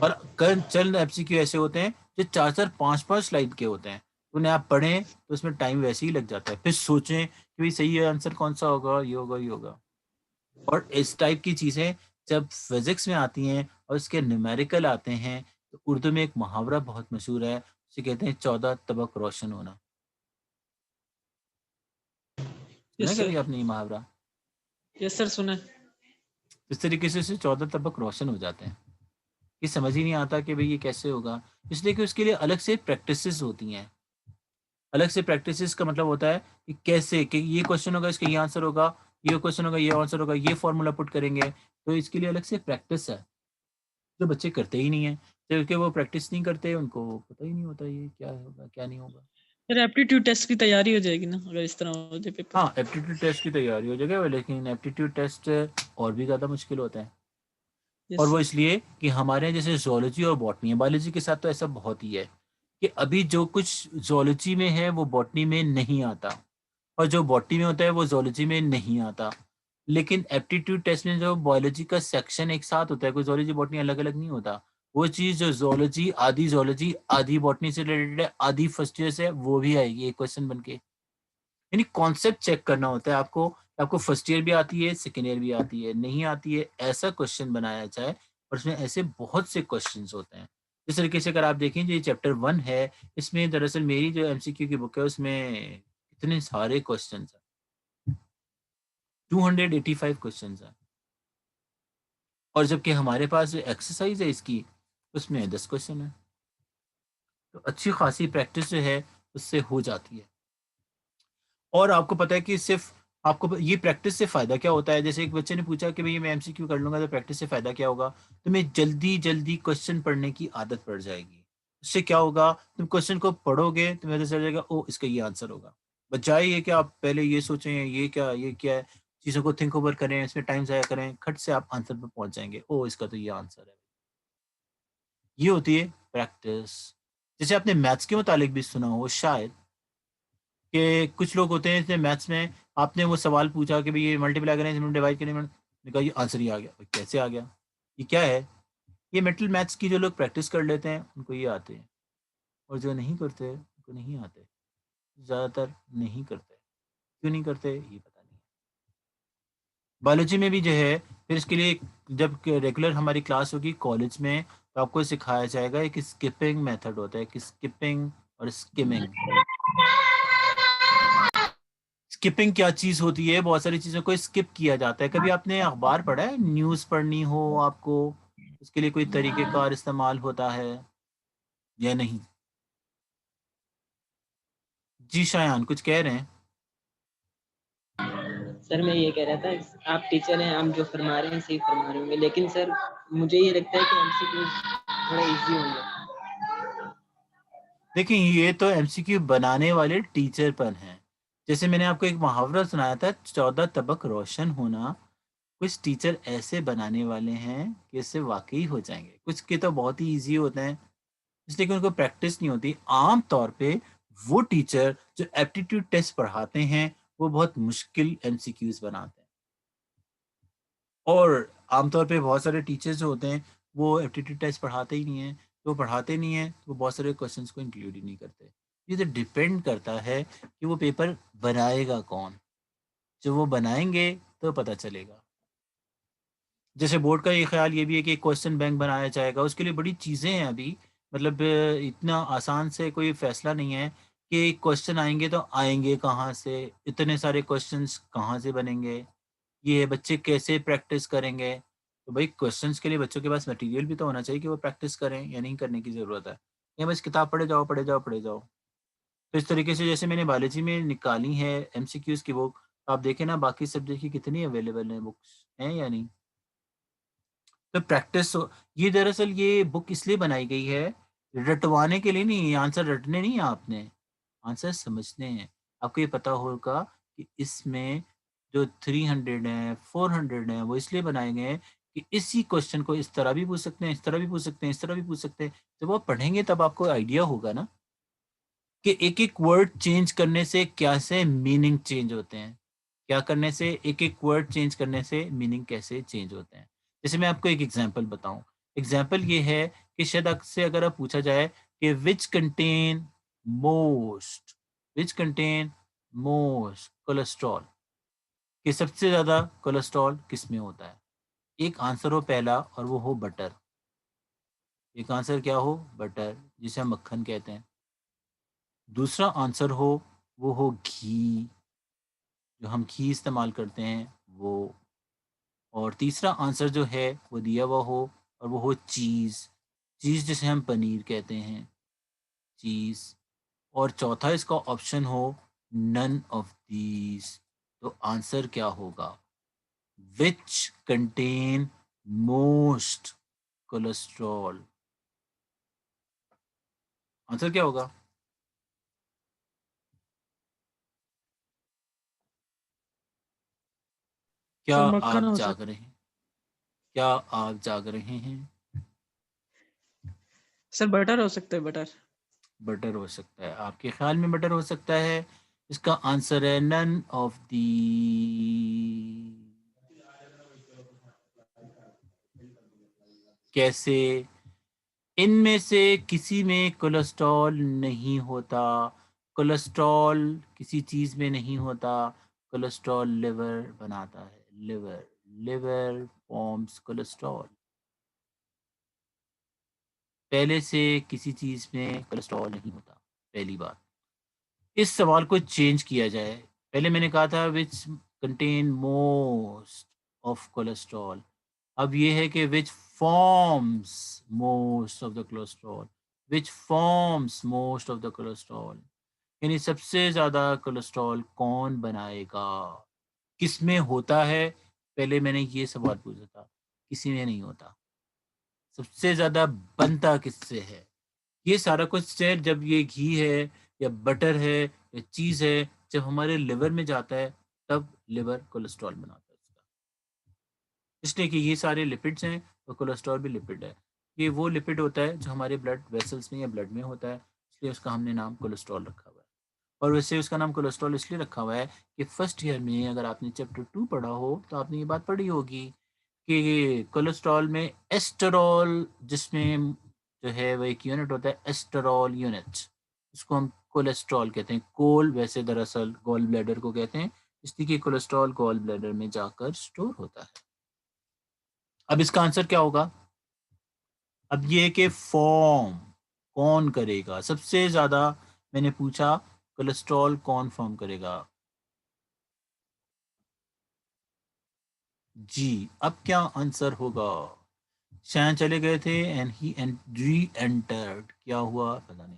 और चंद एमसीक्यू ऐसे होते हैं जो 4-4 5-5 स्लाइड के होते हैं। उन्हें आप पढ़ें तो उसमें टाइम वैसे ही लग जाता है। फिर सोचें कि भई सही आंसर कौन-सा होगा, ये होगा, ये होगा। और इस टाइप की चीज़ें जब फिज़िक्स में आती हैं और उसके न्यूमेरिकल आते हैं, तो उर्दू में एक मुहावरा बहुत मशहूर है, उसे कहते हैं 14 तबक रोशन होना। सुना है यस कभी सर। आपने ये मुहावरा? यस सर, सुना है। इस तरीके से उससे 14 तबक रोशन हो जाते हैं। ये समझ ही नहीं आता कि भई ये कैसे होगा? इसलिए कि उसके लिए अलग से प्रैक्टिसेज़ होती हैं। अलग से प्रैक्टिसेज़ का मतलब होता है कि कैसे, कि ये क्वेश्चन होगा, इसका ये आंसर होगा, ये क्वेश्चन होगा, ये आंसर होगा, ये फ़ॉर्मूला पुट करेंगे। तो इसके लिए अलग से प्रैक्टिस है, जो बच्चे करते ही नहीं हैं। क्योंकि वो प्रैक्टिस नहीं करते, उनको पता ही नहीं होता ये क्या होगा, क्या नहीं होगा। फिर एप्टीट्यूड टेस्ट की तैयारी हो जाएगी ना, अगर इस तरह हो जाए पेपर। हाँ, एप्टीट्यूड टेस्ट की तैयारी हो जाएगी, लेकिन एप्टीट्यूड टेस्ट और भी ज़्यादा मुश्किल होता है। और यस वो सर। इसलिए कि हमारे यहाँ जैसे ज़ूलॉजी और बॉटनी है, बायोलॉजी के साथ तो ऐसा बहुत ही है कि अभी जो कुछ ज़ूलॉजी में है वो बॉटनी में नहीं आता, और जो बॉटनी में होता है वो ज़ूलॉजी में नहीं आता। लेकिन एप्टीट्यूड टेस्ट में जो बायोलॉजी का सेक्शन एक साथ होता है, कोई ज़ूलॉजी बॉटनी अलग-अलग नहीं होता। वो चीज़ जो ज़ूलॉजी, आधी बॉटनी से रिलेटेड है, आधी फर्स्ट ईयर से है, वो भी आएगी एक क्वेश्चन बन के। यानी कॉन्सेप्ट चेक करना होता है आपको, आपको फर्स्ट ईयर भी आती है, सेकंड ईयर भी आती है, नहीं आती है, ऐसा क्वेश्चन बनाया जाए। और उसमें ऐसे बहुत से क्वेश्चंस होते हैं। जिस तरीके से अगर आप देखें, जो ये चैप्टर 1 है, इसमें दरअसल मेरी जो एमसीक्यू की बुक है उसमें इतने सारे क्वेश्चंस हैं, 285 क्वेश्चंस हैं। और जबकि हमारे पास जो एक्सरसाइज है इसकी, उसमें 10 क्वेश्चन है। तो अच्छी खासी प्रैक्टिस जो है उससे हो जाती है। और आपको पता है कि सिर्फ़ आपको ये प्रैक्टिस से फ़ायदा क्या होता है? जैसे एक बच्चे ने पूछा कि भई मैं एमसीक्यू कर लूँगा तो प्रैक्टिस से फ़ायदा क्या होगा? तुम्हें जल्दी-जल्दी क्वेश्चन पढ़ने की आदत पड़ जाएगी। उससे क्या होगा? तुम क्वेश्चन को पढ़ोगे, तुम्हें पता चल जाएगा, ओह! इसका ये आंसर होगा। बजाए ये कि आप पहले ये सोचें, ये क्या है? चीज़ों को थिंक ओवर करें, इसमें टाइम ज़ाया करें, खट से आप आंसर पे पहुँच जाएँगे। ओह! इसका तो ये आंसर है। ये होती है प्रैक्टिस। जैसे आपने मैथ्स के मुतालिक भी सुना हो शायद, कि कुछ लोग होते हैं जैसे मैथ्स में आपने वो सवाल पूछा कि भई ये मल्टीप्लाई करें, इसमें डिवाइड करें, मैंने कहा ये आंसर ही आ गया। भाई कैसे आ गया? ये क्या है? ये मेंटल मैथ्स की जो लोग प्रैक्टिस कर लेते हैं उनको ये आते हैं, और जो नहीं करते उनको नहीं आते। ज़्यादातर नहीं करते। क्यों नहीं करते ये पता नहीं। बायोलॉजी में भी जो है, फिर इसके लिए जब रेगुलर हमारी क्लास होगी कॉलेज में, तो आपको सिखाया जाएगा एक स्किपिंग मेथड होता है, कि स्किपिंग और स्किमिंग। स्किपिंग क्या चीज होती है? बहुत सारी चीजों को स्किप किया जाता है। कभी आपने अखबार पढ़ा है? न्यूज़ पढ़नी हो आपको, उसके लिए कोई तरीक़ेकार इस्तेमाल होता है या नहीं? जी शायान, कुछ कह रहे हैं? सर मैं ये कह रहा था, आप टीचर हैं, आप जो फरमा रहे हैं सही फरमा रहे होंगे, लेकिन सर मुझे ये लगता है कि एमसीक्यूज थोड़ा इजी होंगे। देखिए, ये तो एमसीक्यू बनाने वाले टीचर पर हैं। जैसे मैंने आपको एक मुहावरा सुनाया था, 14 तबक रोशन होना। कुछ टीचर ऐसे बनाने वाले हैं कि इससे वाकई हो जाएंगे, कुछ के तो बहुत ही ईजी होते हैं, इसलिए कि उनको प्रैक्टिस नहीं होती। आम तौर पे वो टीचर जो एप्टीट्यूड टेस्ट पढ़ाते हैं वो बहुत मुश्किल एमसीक्यूज बनाते हैं। और आमतौर पे बहुत सारे टीचर्स जो होते हैं वो एप्टीट्यूड टेस्ट पढ़ाते ही नहीं हैं। तो वो पढ़ाते नहीं हैं तो वो बहुत सारे क्वेश्चंस को इंक्लूड ही नहीं करते। ये तो डिपेंड करता है कि वो पेपर बनाएगा कौन। जो वो बनाएंगे तो पता चलेगा। जैसे बोर्ड का ये ख्याल ये भी है कि क्वेश्चन बैंक बनाया जाएगा, उसके लिए बड़ी चीज़ें हैं अभी। मतलब इतना आसान से कोई फैसला नहीं है कि क्वेश्चन आएंगे तो आएंगे कहाँ से, इतने सारे क्वेश्चंस कहाँ से बनेंगे, ये बच्चे कैसे प्रैक्टिस करेंगे। तो भाई क्वेश्चंस के लिए बच्चों के पास मटेरियल भी तो होना चाहिए कि वो प्रैक्टिस करें, या नहीं करने की ज़रूरत है? या बस किताब पढ़े जाओ पढ़े जाओ पढ़े जाओ। तो इस तरीके से जैसे मैंने बायोलॉजी में निकाली है एमसीक्यूज़ की बुक, आप देखें ना बाकी सब्जेक्ट की कितनी अवेलेबल हैं, बुक्स हैं या नहीं? तो प्रैक्टिस ये दरअसल ये बुक इसलिए बनाई गई है, रटवाने के लिए नहीं, आंसर रटने नहीं है आपने, आंसर समझने हैं। आपको ये पता होगा कि इसमें जो 300 हैं, 400 हैं, वो इसलिए बनाए गए हैं कि इसी क्वेश्चन को इस तरह भी पूछ सकते हैं, इस तरह भी पूछ सकते हैं, इस तरह भी पूछ सकते हैं। जब आप पढ़ेंगे तब आपको आइडिया होगा ना कि एक-एक वर्ड चेंज करने से कैसे मीनिंग चेंज होते हैं। क्या करने से, एक-एक वर्ड चेंज करने से मीनिंग कैसे चेंज होते हैं। जैसे मैं आपको एक एग्ज़ाम्पल बताऊँ। एग्ज़ाम्पल ये है कि शायद आपसे अगर आप पूछा जाए कि most which contain most cholesterol, कि सबसे ज़्यादा कोलेस्ट्रॉल किसमें होता है? एक आंसर हो पहला और वो हो बटर। एक आंसर क्या हो? बटर, जिसे हम मक्खन कहते हैं। दूसरा आंसर हो, वो हो घी, जो हम घी इस्तेमाल करते हैं वो। और तीसरा आंसर जो है वो दिया हुआ हो और वो हो चीज़, चीज़ जिसे हम पनीर कहते हैं, चीज़। और चौथा इसका ऑप्शन हो नन ऑफ दीज। तो आंसर क्या होगा? Which contain most cholesterol. Answer क्या होगा? क्या सर मक्खन आप हो जाग सकता। रहे हैं? क्या आप जाग रहे हैं? सर बटर हो सकता है, बटर। बटर हो सकता है, आपके ख्याल में बटर हो सकता है। इसका आंसर है नन ऑफ दी। कैसे? इनमें से किसी में कोलेस्ट्रॉल नहीं होता। कोलेस्ट्रॉल किसी चीज़ में नहीं होता। कोलेस्ट्रॉल लिवर बनाता है, लिवर। Liver forms cholesterol. पहले से किसी चीज़ में कोलेस्ट्रॉल नहीं होता, पहली बात। इस सवाल को चेंज किया जाए। पहले मैंने कहा था which contain most of cholesterol. अब ये है कि which forms most of the cholesterol. Which forms most of the cholesterol, यानी सबसे ज़्यादा कोलेस्ट्रॉल कौन बनाएगा, किसमें होता है। पहले मैंने ये सवाल पूछा था, किसी में नहीं होता। सबसे ज़्यादा बनता किससे है? ये सारा कुछ है जब ये घी है या बटर है या चीज़ है, जब हमारे लिवर में जाता है तब लिवर कोलेस्ट्रॉल बनाता है उसका। इसलिए कि ये सारे लिपिड्स हैं और कोलेस्ट्रॉल भी लिपिड है। ये वो लिपिड होता है जो हमारे ब्लड वेसल्स में या ब्लड में होता है, इसलिए उसका हमने नाम कोलेस्ट्रॉल रखा हुआ है। और वैसे उसका नाम कोलेस्ट्रॉल इसलिए रखा हुआ है कि फर्स्ट ईयर में अगर आपने चैप्टर 2 पढ़ा हो तो आपने ये बात पढ़ी होगी कि कोलेस्ट्रॉल में एस्टेरॉल, जिसमें जो है वो एक यूनिट होता है एस्टेरॉल यूनिट, इसको हम कोलेस्ट्रॉल कहते हैं। कोल वैसे दरअसल गॉल ब्लैडर को कहते हैं, इसलिए कि कोलेस्ट्रॉल गॉल ब्लैडर में जाकर स्टोर होता है। अब इसका आंसर क्या होगा? अब ये कि फॉर्म कौन करेगा सबसे ज़्यादा। मैंने पूछा कोलेस्ट्रॉल कौन फॉर्म करेगा? जी, अब क्या आंसर होगा? शायन चले गए थे एंड ही री एंटर्ड, क्या हुआ पता नहीं।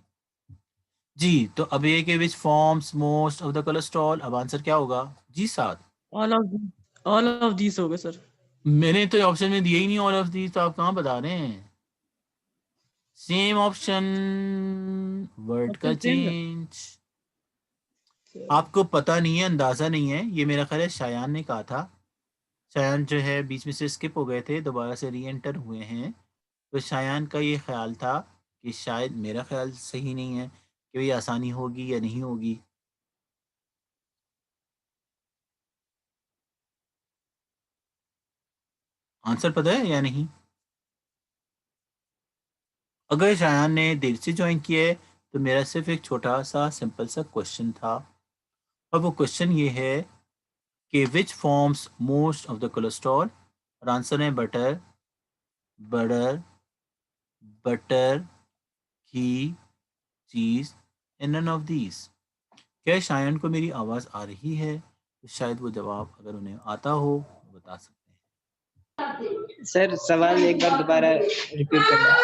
जी, तो अब ये कि which forms most of the cholesterol, अब आंसर क्या होगा? जी साहब। ऑल ऑफ दीस होगा सर। मैंने तो ऑप्शन में दिया ही नहीं ऑल ऑफ दीज, तो आप कहाँ बता रहे हैं? सेम ऑप्शन, वर्ड का ऑप्शन सेम है। चेंज। आपको पता नहीं है, अंदाजा नहीं है, ये मेरा ख्याल है शायान ने कहा था। शायान जो है बीच में से स्किप हो गए थे, दोबारा से री एंटर हुए हैं। तो शायान का ये ख्याल था कि शायद, मेरा ख्याल सही नहीं है, कि ये आसानी होगी या नहीं होगी। आंसर पता है या नहीं? अगर शायान ने देर से ज्वाइन किया है तो मेरा सिर्फ एक छोटा सा सिंपल सा क्वेश्चन था, और वो क्वेश्चन ये है कि which forms most of the cholesterol, और आंसर है बटर, बटर, बटर, घी, चीज, एंड नन ऑफ दीज। क्या शायन को मेरी आवाज़ आ रही है? तो शायद वो जवाब अगर उन्हें आता हो वो बता सकते हैं। सर सवाल एक बार दोबारा रिपीट करना।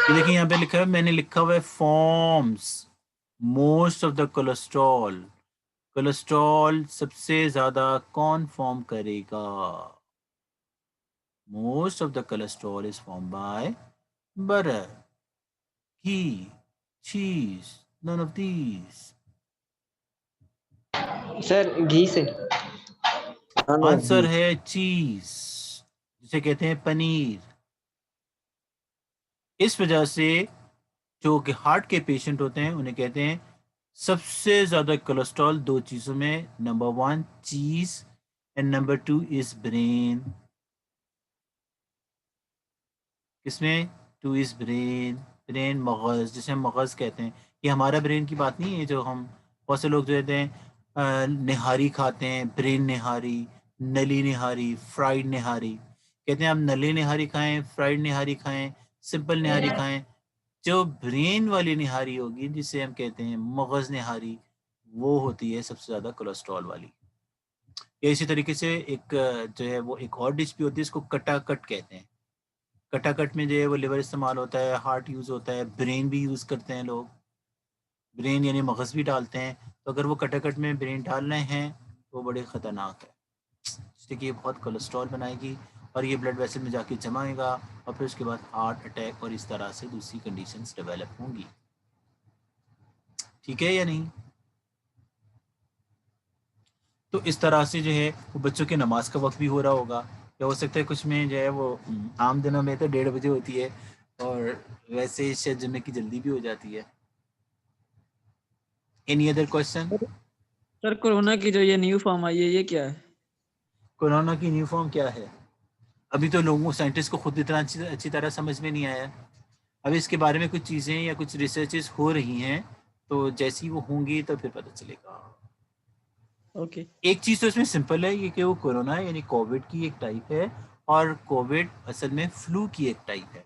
ये देखिए यहाँ पे लिखा है, मैंने लिखा हुआ है forms most of the cholesterol. Cholesterol सबसे ज्यादा कौन फॉर्म करेगा? Most of the cholesterol is form by butter, ghee, cheese, none of these. Sir घी से। आंसर है चीज, जिसे कहते हैं पनीर। इस वजह से जो कि हार्ट के पेशेंट होते हैं उन्हें कहते हैं सबसे ज्यादा कोलेस्ट्रॉल दो चीजों में, नंबर वन चीज and number two is brain. किसमें? टू इज ब्रेन, ब्रेन मगज, जिसे हम मगज कहते हैं। ये हमारा ब्रेन की बात नहीं है, जो हम बहुत से लोग जो कहते हैं निहारी खाते हैं, ब्रेन निहारी, नली निहारी, फ्राइड निहारी। कहते हैं आप नली निहारी खाएं, फ्राइड निहारी खाएं, सिंपल निहारी खाएं। जो ब्रेन वाली निहारी होगी, जिसे हम कहते हैं मगज निहारी, वो होती है सबसे ज्यादा कोलेस्ट्रॉल वाली। या इसी तरीके से एक जो है वो एक और डिश भी होती है, इसको कटाकट कहते हैं। कटाकट में जो है वो लिवर इस्तेमाल होता है, हार्ट यूज होता है, ब्रेन भी यूज करते हैं लोग, ब्रेन यानी मगज भी डालते हैं। तो अगर वो कटाकट में ब्रेन डाल रहे हैं तो वो बड़े खतरनाक है, इसलिए कि ये बहुत कोलेस्ट्रॉल बनाएगी और ये ब्लड वेसल में जाके जमाएगा, और फिर उसके बाद हार्ट अटैक और इस तरह से दूसरी कंडीशंस डेवलप होंगी। ठीक है या नहीं? तो इस तरह से जो है वो बच्चों के नमाज का वक्त भी हो रहा होगा, या हो सकता है कुछ में जो है वो आम दिनों में तो 1:30 बजे होती है, और वैसे शायद जुम्मे की जल्दी भी हो जाती है। Any other question? Sir corona की जो ये न्यू फॉर्म आई है ये क्या है? कोरोना की न्यू फॉर्म क्या है? अभी तो लोगों साइंटिस्ट को खुद इतना अच्छी तरह समझ में नहीं आया। अभी इसके बारे में कुछ चीज़ें या कुछ रिसर्चेस हो रही हैं, तो जैसी वो होंगी तो फिर पता चलेगा। ओके। एक चीज़ तो इसमें सिंपल है, ये कि वो कोरोना यानी कोविड की एक टाइप है, और कोविड असल में फ्लू की एक टाइप है।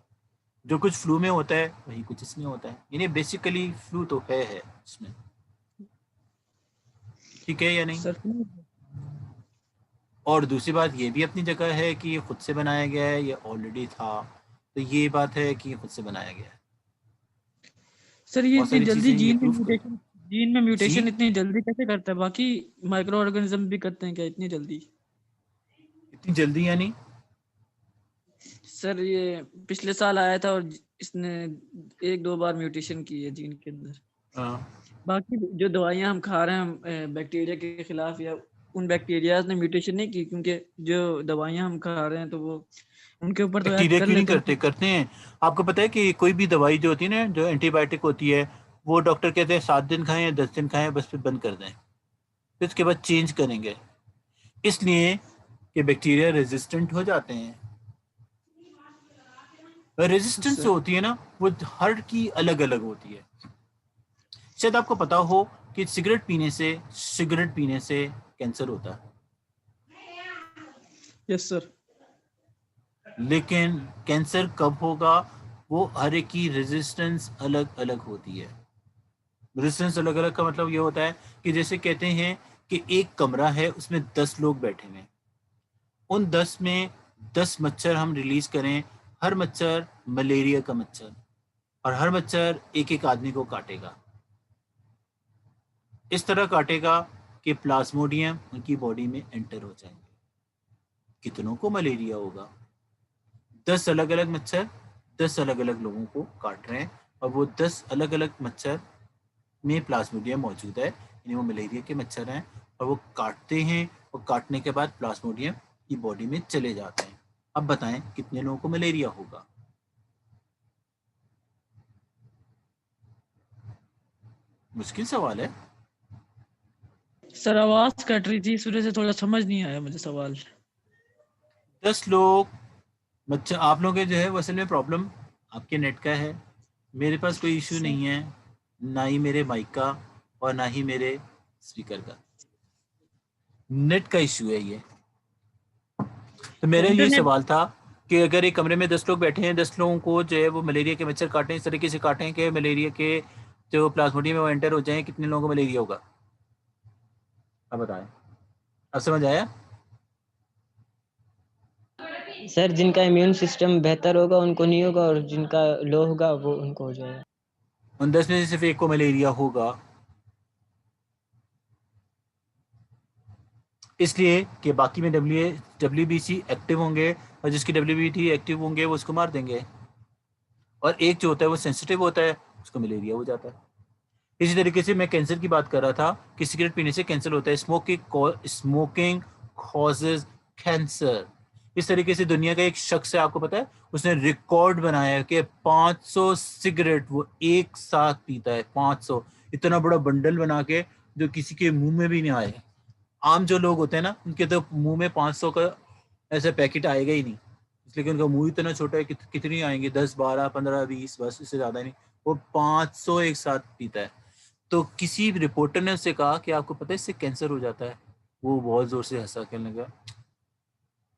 जो कुछ फ्लू में होता है वही कुछ इसमें होता है, यानी बेसिकली फ्लू तो है इसमें। ठीक है या नहीं? सर और दूसरी बात ये भी अपनी जगह है कि ये खुद से बनाया गया है, ये ऑलरेडी था, तो ये बात है कि ये खुद से बनाया गया है। सर ये बहुत इतनी सारी जल्दी चीज़ें ये प्रूफ कर। जीन में जी, म्यूटेशन इतनी जल्दी कैसे करता है? बाकी माइक्रो ऑर्गेनिज्म भी करते हैं क्या इतनी जल्दी? इतनी जल्दी यानी? सर ये पिछले साल आया था और इसने 1-2 बार म्यूटेशन की है जीन के अंदर। बाकी जो दवाइयां हम खा रहे हैं बैक्टीरिया के खिलाफ, या उन बैक्टीरियाज ने म्यूटेशन नहीं की, क्योंकि जो दवाइयां हम खा रहे हैं तो वो उनके ऊपर तो एक्ट बैक्टीरिया कर क्यों नहीं लेते करते? हैं। करते हैं। आपको पता है कि कोई भी दवाई जो होती है ना, जो एंटीबायोटिक होती है, वो डॉक्टर कहते हैं 7 दिन खाएं या 10 दिन खाएं, बस फिर बंद कर दें, फिर उसके बाद चेंज करेंगे, इसलिए कि बैक्टीरिया रेजिस्टेंट हो जाते हैं। रेजिस्टेंस सर जो होती है ना, वो हर की अलग अलग होती है। शायद आपको पता हो कि सिगरेट पीने से कैंसर होता है, यस सर। लेकिन कैंसर कब होगा? वो हर एक की रेजिस्टेंस अलग अलग होती है। रेजिस्टेंस अलग अलग का मतलब ये होता है कि जैसे कहते हैं कि एक कमरा है, उसमें 10 लोग बैठे हुए हैं, उन 10 में 10 मच्छर हम रिलीज करें, हर मच्छर मलेरिया का मच्छर, और हर मच्छर एक एक आदमी को काटेगा। इस तरह काटेगा कि प्लाज्मोडियम उनकी बॉडी में एंटर हो जाएंगे। कितनों को मलेरिया होगा? 10 अलग अलग मच्छर 10 अलग अलग लोगों को काट रहे हैं, और वो 10 अलग अलग मच्छर में प्लाज्मोडियम मौजूद है, यानी वो मलेरिया के मच्छर हैं, और वो काटते हैं, और काटने के बाद प्लाज्मोडियम की बॉडी में चले जाते हैं। अब बताएं कितने लोगों को मलेरिया होगा? मुश्किल सवाल है। सर आवाज कट रही थी, इस वजह से थोड़ा समझ नहीं आया मुझे सवाल। 10 लोग मच्छर। आप लोगों के जो है वो असल में प्रॉब्लम आपके नेट का है। मेरे पास कोई इशू नहीं है, ना ही मेरे माइक का और ना ही मेरे स्पीकर का, नेट का इशू है ये। तो मेरा ये सवाल था कि अगर एक कमरे में 10 लोग बैठे हैं, 10 लोगों को जो है वो मलेरिया के मच्छर काटें, इस तरीके से काटें कि मलेरिया के जो प्लाज्मोडियम में वो एंटर हो जाए, कितने लोगों को मलेरिया होगा? अब बताएं। अब समझ आया? सर जिनका इम्यून सिस्टम बेहतर होगा उनको नहीं होगा, और जिनका लो होगा वो उनको हो जाएगा। उन 10 में से सिर्फ एक को मलेरिया होगा, इसलिए कि बाकी में WBC एक्टिव होंगे, और जिसकी WBT एक्टिव होंगे वो उसको मार देंगे, और एक जो होता है वो सेंसिटिव होता है, उसको मलेरिया हो जाता है। इसी तरीके से मैं कैंसर की बात कर रहा था कि सिगरेट पीने से कैंसर होता है। Smoking causes cancer. इस तरीके से दुनिया का एक शख्स है, आपको पता है, उसने रिकॉर्ड बनाया है कि 500 सिगरेट वो एक साथ पीता है। 500, इतना बड़ा बंडल बना के, जो किसी के मुंह में भी नहीं आए। आम जो लोग होते हैं ना, उनके तो मुंह में 500 का ऐसा पैकेट आएगा ही नहीं, इसलिए कि उनका मुंह इतना छोटा है कि कितनी आएंगे, 10 12 15 20, बस, इससे ज्यादा नहीं। वो 500 एक साथ पीता है। तो किसी रिपोर्टर ने उससे कहा कि आपको पता है इससे कैंसर हो जाता है? वो बहुत जोर से हंसा, कहने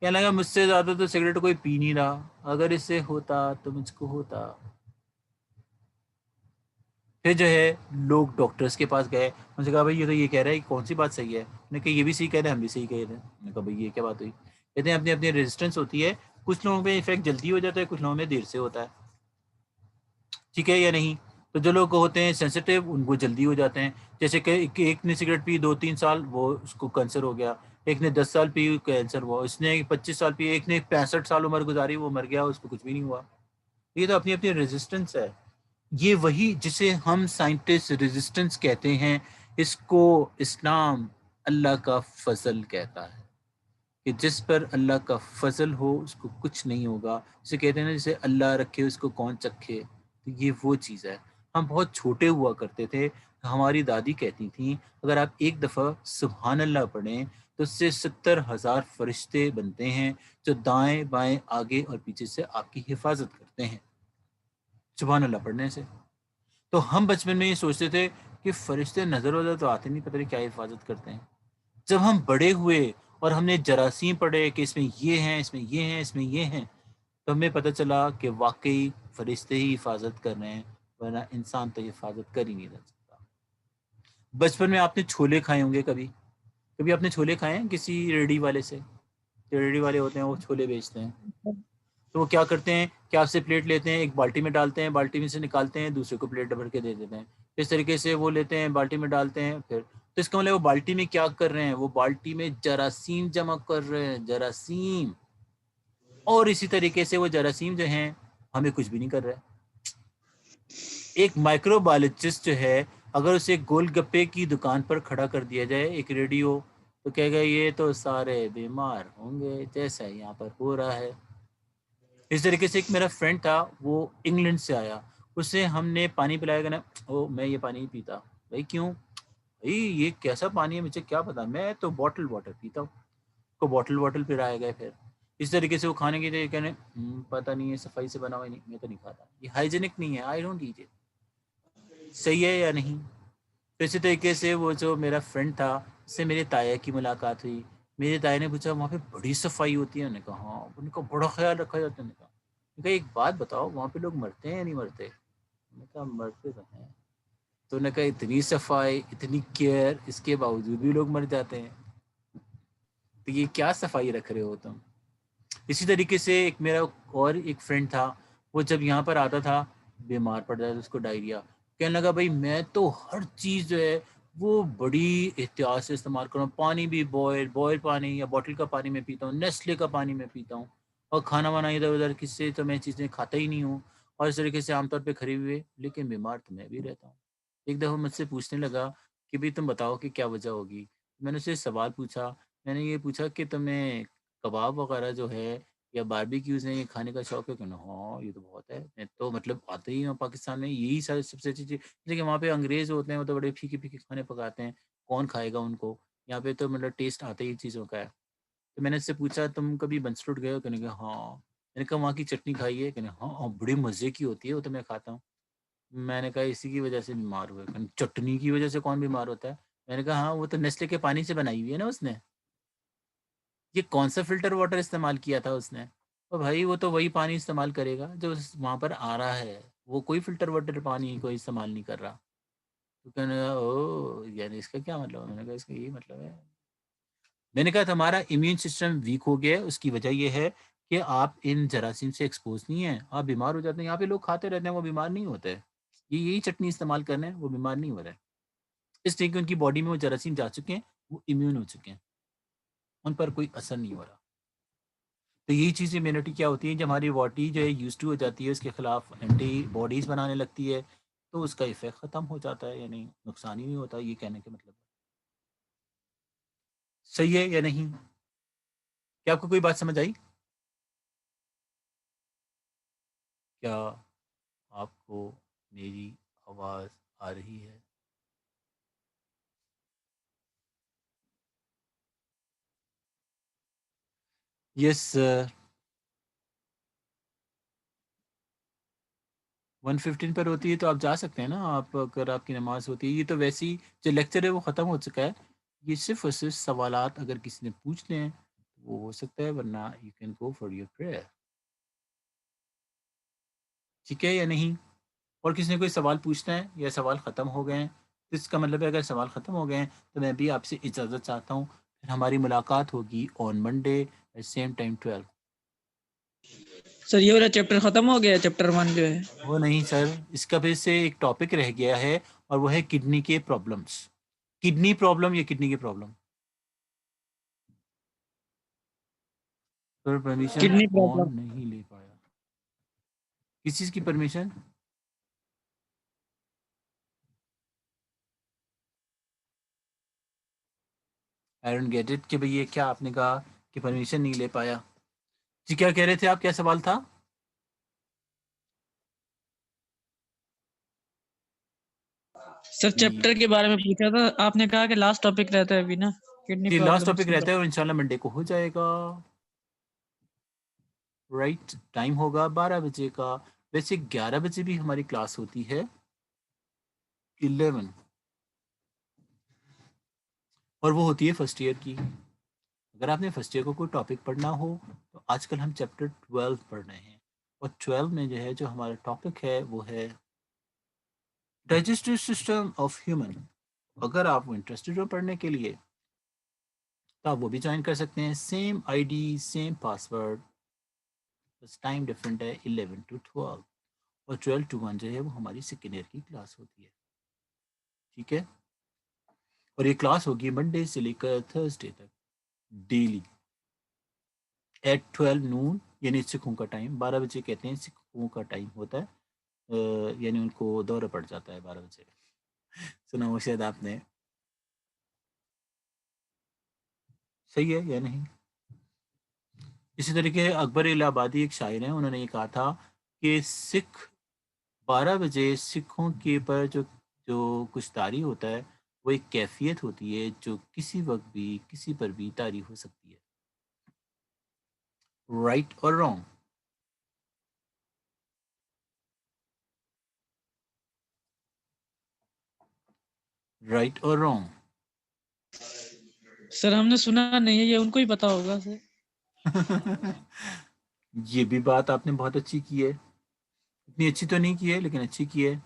लगा मुझसे ज्यादा तो सिगरेट कोई पी नहीं रहा, अगर इससे होता तो मुझको होता। फिर जो है लोग डॉक्टर्स के पास गए, उनसे कहा भाई ये तो ये कह रहा है, कौन सी बात सही है? उन्होंने कहा ये भी सही कह रहे हैं, हम भी सही कह रहे हैं। मैंने कहा भाई ये क्या बात हुई? कहते हैं अपनी अपनी रेजिस्टेंस होती है, कुछ लोगों में इफेक्ट जल्दी हो जाता है, कुछ लोगों में देर से होता है, ठीक है या नहीं? तो जो लोग होते हैं सेंसिटिव, उनको जल्दी हो जाते हैं। जैसे कि एक ने सिगरेट पी 2-3 साल, वो उसको कैंसर हो गया। एक ने 10 साल पी, कैंसर हुआ। इसने 25 साल पी, एक ने 65 साल उम्र गुजारी, वो मर गया, उसको कुछ भी नहीं हुआ। ये तो अपनी अपनी रेजिस्टेंस है। ये वही जिसे हम साइंटिस्ट रेजिस्टेंस कहते हैं, इसको इस्लाम अल्लाह का फजल कहता है, कि जिस पर अल्लाह का फजल हो उसको कुछ नहीं होगा। जिसे कहते हैं ना, जैसे अल्लाह रखे उसको कौन चखे, तो ये वो चीज़ है। हम बहुत छोटे हुआ करते थे, हमारी दादी कहती थी अगर आप एक दफ़ा सुभान अल्लाह पढ़ें तो उससे 70,000 फरिश्ते बनते हैं, जो दाएं बाएं आगे और पीछे से आपकी हिफाजत करते हैं सुभान अल्लाह पढ़ने से। तो हम बचपन में ये सोचते थे कि फरिश्ते नजर वजर तो आते नहीं, पता नहीं क्या हिफाजत करते हैं। जब हम बड़े हुए और हमने जरासीम पढ़े कि इसमें ये हैं, इसमें ये हैं, इसमें ये हैं, तो हमें पता चला कि वाकई फरिश्ते ही हिफाजत कर रहे हैं, वरना इंसान तो हिफाजत कर ही नहीं रह सकता। बचपन में आपने छोले खाए होंगे, कभी कभी आपने छोले खाए हैं किसी रेडी वाले से? जो रेडी वाले होते हैं वो छोले बेचते हैं, तो वो क्या करते हैं कि आपसे प्लेट लेते हैं, एक बाल्टी में डालते हैं, बाल्टी में से निकालते हैं, दूसरे को प्लेट भर के दे देते हैं। इस तरीके से वो लेते हैं, बाल्टी में डालते हैं, फिर तो इसका मतलब वो बाल्टी में क्या कर रहे हैं? वो बाल्टी में जरासीम जमा कर रहे हैं, जरासीम। और इसी तरीके से वो जरासीम जो हैं हमें कुछ भी नहीं कर रहे। एक माइक्रोबायोलॉजिस्ट जो है, अगर उसे गोलगप्पे की दुकान पर खड़ा कर दिया जाए एक रेडियो, तो कहेगा ये तो सारे बीमार होंगे जैसा यहाँ पर हो रहा है। इस तरीके से एक मेरा फ्रेंड था, वो इंग्लैंड से आया, उसे हमने पानी पिलाया ना, ओ मैं ये पानी नहीं पीता। भाई क्यों? भाई ये कैसा पानी है, मुझे क्या पता, मैं तो बॉटल वाटर पीता हूँ। को बॉटल वाटल पिलाया गया। फिर इस तरीके से वो खाने के लिए कहने पता नहीं है, सफाई से बना हुआ नहीं, मैं तो नहीं खाता, ये हाइजेनिक नहीं है, आई डोंट ईट इट। सही है या नहीं? तो इसी तरीके से वो जो मेरा फ्रेंड था, उससे मेरे ताया की मुलाकात हुई। मेरे ताया ने पूछा वहाँ पे बड़ी सफाई होती है? उन्होंने कहा हाँ। उनका बड़ा ख्याल रखा जाता है। उन्होंने कहा एक बात बताओ, वहाँ पे लोग मरते हैं या नहीं मरते? मैंने कहा मरते तो हैं। तो उन्होंने कहा इतनी सफाई, इतनी केयर, इसके बावजूद भी लोग मर जाते हैं। तो ये क्या सफाई रख रहे हो तुम। इसी तरीके से एक मेरा और एक फ्रेंड था, वो जब यहाँ पर आता था बीमार पड़ जाता था, उसको डायरिया। कहने लगा भाई मैं तो हर चीज़ जो है वो बड़ी एहतियात से इस्तेमाल कर रहा हूँ, पानी भी बॉयल पानी या बॉटल का पानी मैं पीता हूँ, नेस्ले का पानी मैं पीता हूँ, और खाना वाना इधर उधर किससे तो मैं चीज़ें खाता ही नहीं हूँ, और इस तरीके से आमतौर पर खरीद हुए, लेकिन बीमार तो मैं भी रहता हूँ। एक दफ़ा मुझसे पूछने लगा कि भाई तुम बताओ कि क्या वजह होगी। मैंने उससे सवाल पूछा, मैंने ये पूछा कि तुम्हें कबाब वगैरह जो है या बारबेक्यूज़ हैं, ये खाने का शौक है? कहना हाँ, ये तो बहुत है। मैं तो मतलब आते ही हूँ पाकिस्तान में, यही सारी सबसे अच्छी चीज़, जैसे कि वहाँ पे अंग्रेज़ होते हैं, वो तो बड़े फीके-फीके खाने पकाते हैं, कौन खाएगा उनको? यहाँ पे तो मतलब टेस्ट आता ही चीज़ों का है। तो मैंने उससे पूछा तुम कभी बंसलुट गए हो? कहने लगा हाँ। मैंने कहा वहाँ की चटनी खाई है? कहने हाँ, हाँ, बड़ी मज़े की होती है, वो तो मैं खाता हूँ। मैंने कहा इसी की वजह से बीमार हुए। कहने चटनी की वजह से कौन बीमार होता है? मैंने कहा हाँ, वो तो नेस्ले के पानी से बनाई हुई है ना उसने। ये कौन सा फ़िल्टर वाटर इस्तेमाल किया था उसने? तो भाई वो तो वही पानी इस्तेमाल करेगा जो वहाँ पर आ रहा है, वो कोई फ़िल्टर वाटर पानी कोई इस्तेमाल नहीं कर रहा। तो कहने लगा ओह! यानी इसका क्या मतलब है? मैंने कहा इसका यही मतलब है। मैंने कहा तुम्हारा इम्यून सिस्टम वीक हो गया है, उसकी वजह ये है कि आप इन जरासीम से एक्सपोज़ नहीं हैं, आप बीमार हो जाते हैं। यहाँ पे लोग खाते रहते हैं, वो बीमार नहीं होते। ये यही चटनी इस्तेमाल कर रहे हैं, वो बीमार नहीं हो रहे हैं। इसलिए कि उनकी बॉडी में वो जरासीम जा चुके हैं, वो इम्यून हो चुके हैं, उन पर कोई असर नहीं हो रहा। तो यही चीज़ इम्यूनिटी क्या होती है, जब हमारी बॉडी जो है यूज़ टू हो जाती है, उसके खिलाफ एंटीबॉडीज़ बनाने लगती है, तो उसका इफ़ेक्ट ख़त्म हो जाता है, यानी नुकसान ही नहीं होता, ये कहने का मतलब है। सही है या नहीं? क्या आपको कोई बात समझ आई? क्या आपको मेरी आवाज़ आ रही है? Yes sir. 1:15 पर होती है तो आप जा सकते हैं ना, आप अगर आपकी नमाज़ होती है। ये तो वैसे ही जो लेक्चर है वो ख़त्म हो चुका है। ये सिर्फ़ और सिर्फ़ सवालात अगर किसी ने पूछ लें, तो वो हो सकता है, वरना you can go for your prayer. ठीक है या नहीं? और किसी ने कोई सवाल पूछना है या सवाल ख़त्म हो गए हैं, तो इसका मतलब है अगर सवाल ख़त्म हो गए हैं, तो मैं भी आपसे इजाज़त चाहता हूँ। फिर हमारी मुलाकात होगी on Monday at same time 12। Sir ये वाला चैप्टर खत्म हो गया, चैप्टर 1 जो है? वो नहीं सर, इसका फिर से एक टॉपिक रह गया है, और वो है किडनी के प्रॉब्लम्स। किडनी प्रॉब्लम या किडनी की प्रॉब्लम। सर परमिशन किडनी कौन प्रॉब्लम। नहीं ले पाया? किस चीज़ की permission? I don't get it कि भई ये क्या आपने कहा कि परमिशन नहीं ले पाया? जी क्या कह रहे थे आप, क्या सवाल था? सर जी, चैप्टर के बारे में पूछा था, आपने कहा कि लास्ट टॉपिक रहता है अभी ना, किडनी जी लास्ट प्रॉब्लम्स टॉपिक के रहता बारे है और इंशाल्लाह मंडे को हो जाएगा। राइट, टाइम होगा 12 बजे का। वैसे 11 बजे भी हमारी क्लास होती है, 11, और वो होती है फर्स्ट ईयर की। अगर आपने फर्स्ट ईयर को कोई टॉपिक पढ़ना हो, तो आजकल हम चैप्टर 12 पढ़ रहे हैं, और 12 में जो है जो हमारा टॉपिक है वो है डाइजेस्टिव सिस्टम ऑफ ह्यूमन। अगर आप इंटरेस्टेड हो पढ़ने के लिए, तो आप वो भी ज्वाइन कर सकते हैं। सेम आईडी, सेम पासवर्ड, बस टाइम डिफरेंट है 11 टू 12, और 12 टू 1 जो है वो हमारी सेकेंड ईयर की क्लास होती है। ठीक है, और ये क्लास होगी मंडे से लेकर थर्सडे तक, डेली एट 12 नून, यानी सिखों का टाइम 12 बजे कहते हैं, सिखों का टाइम होता है। यानी उनको दौरा पड़ जाता है 12 बजे। सुना हो शायद आपने। सही है या नहीं? इसी तरीके अकबर इलाहाबादी एक शायर हैं, उन्होंने ये कहा था कि सिख 12 बजे सिखों के पर जो जो कुछ तारी होता है, वो एक कैफियत होती है जो किसी वक्त भी किसी पर भी तारी हो सकती है। राइट और रॉन्ग? राइट और रॉन्ग? सर हमने सुना नहीं है, ये उनको ही पता होगा सर। ये भी बात आपने बहुत अच्छी की है। इतनी अच्छी तो नहीं की है, लेकिन अच्छी की है।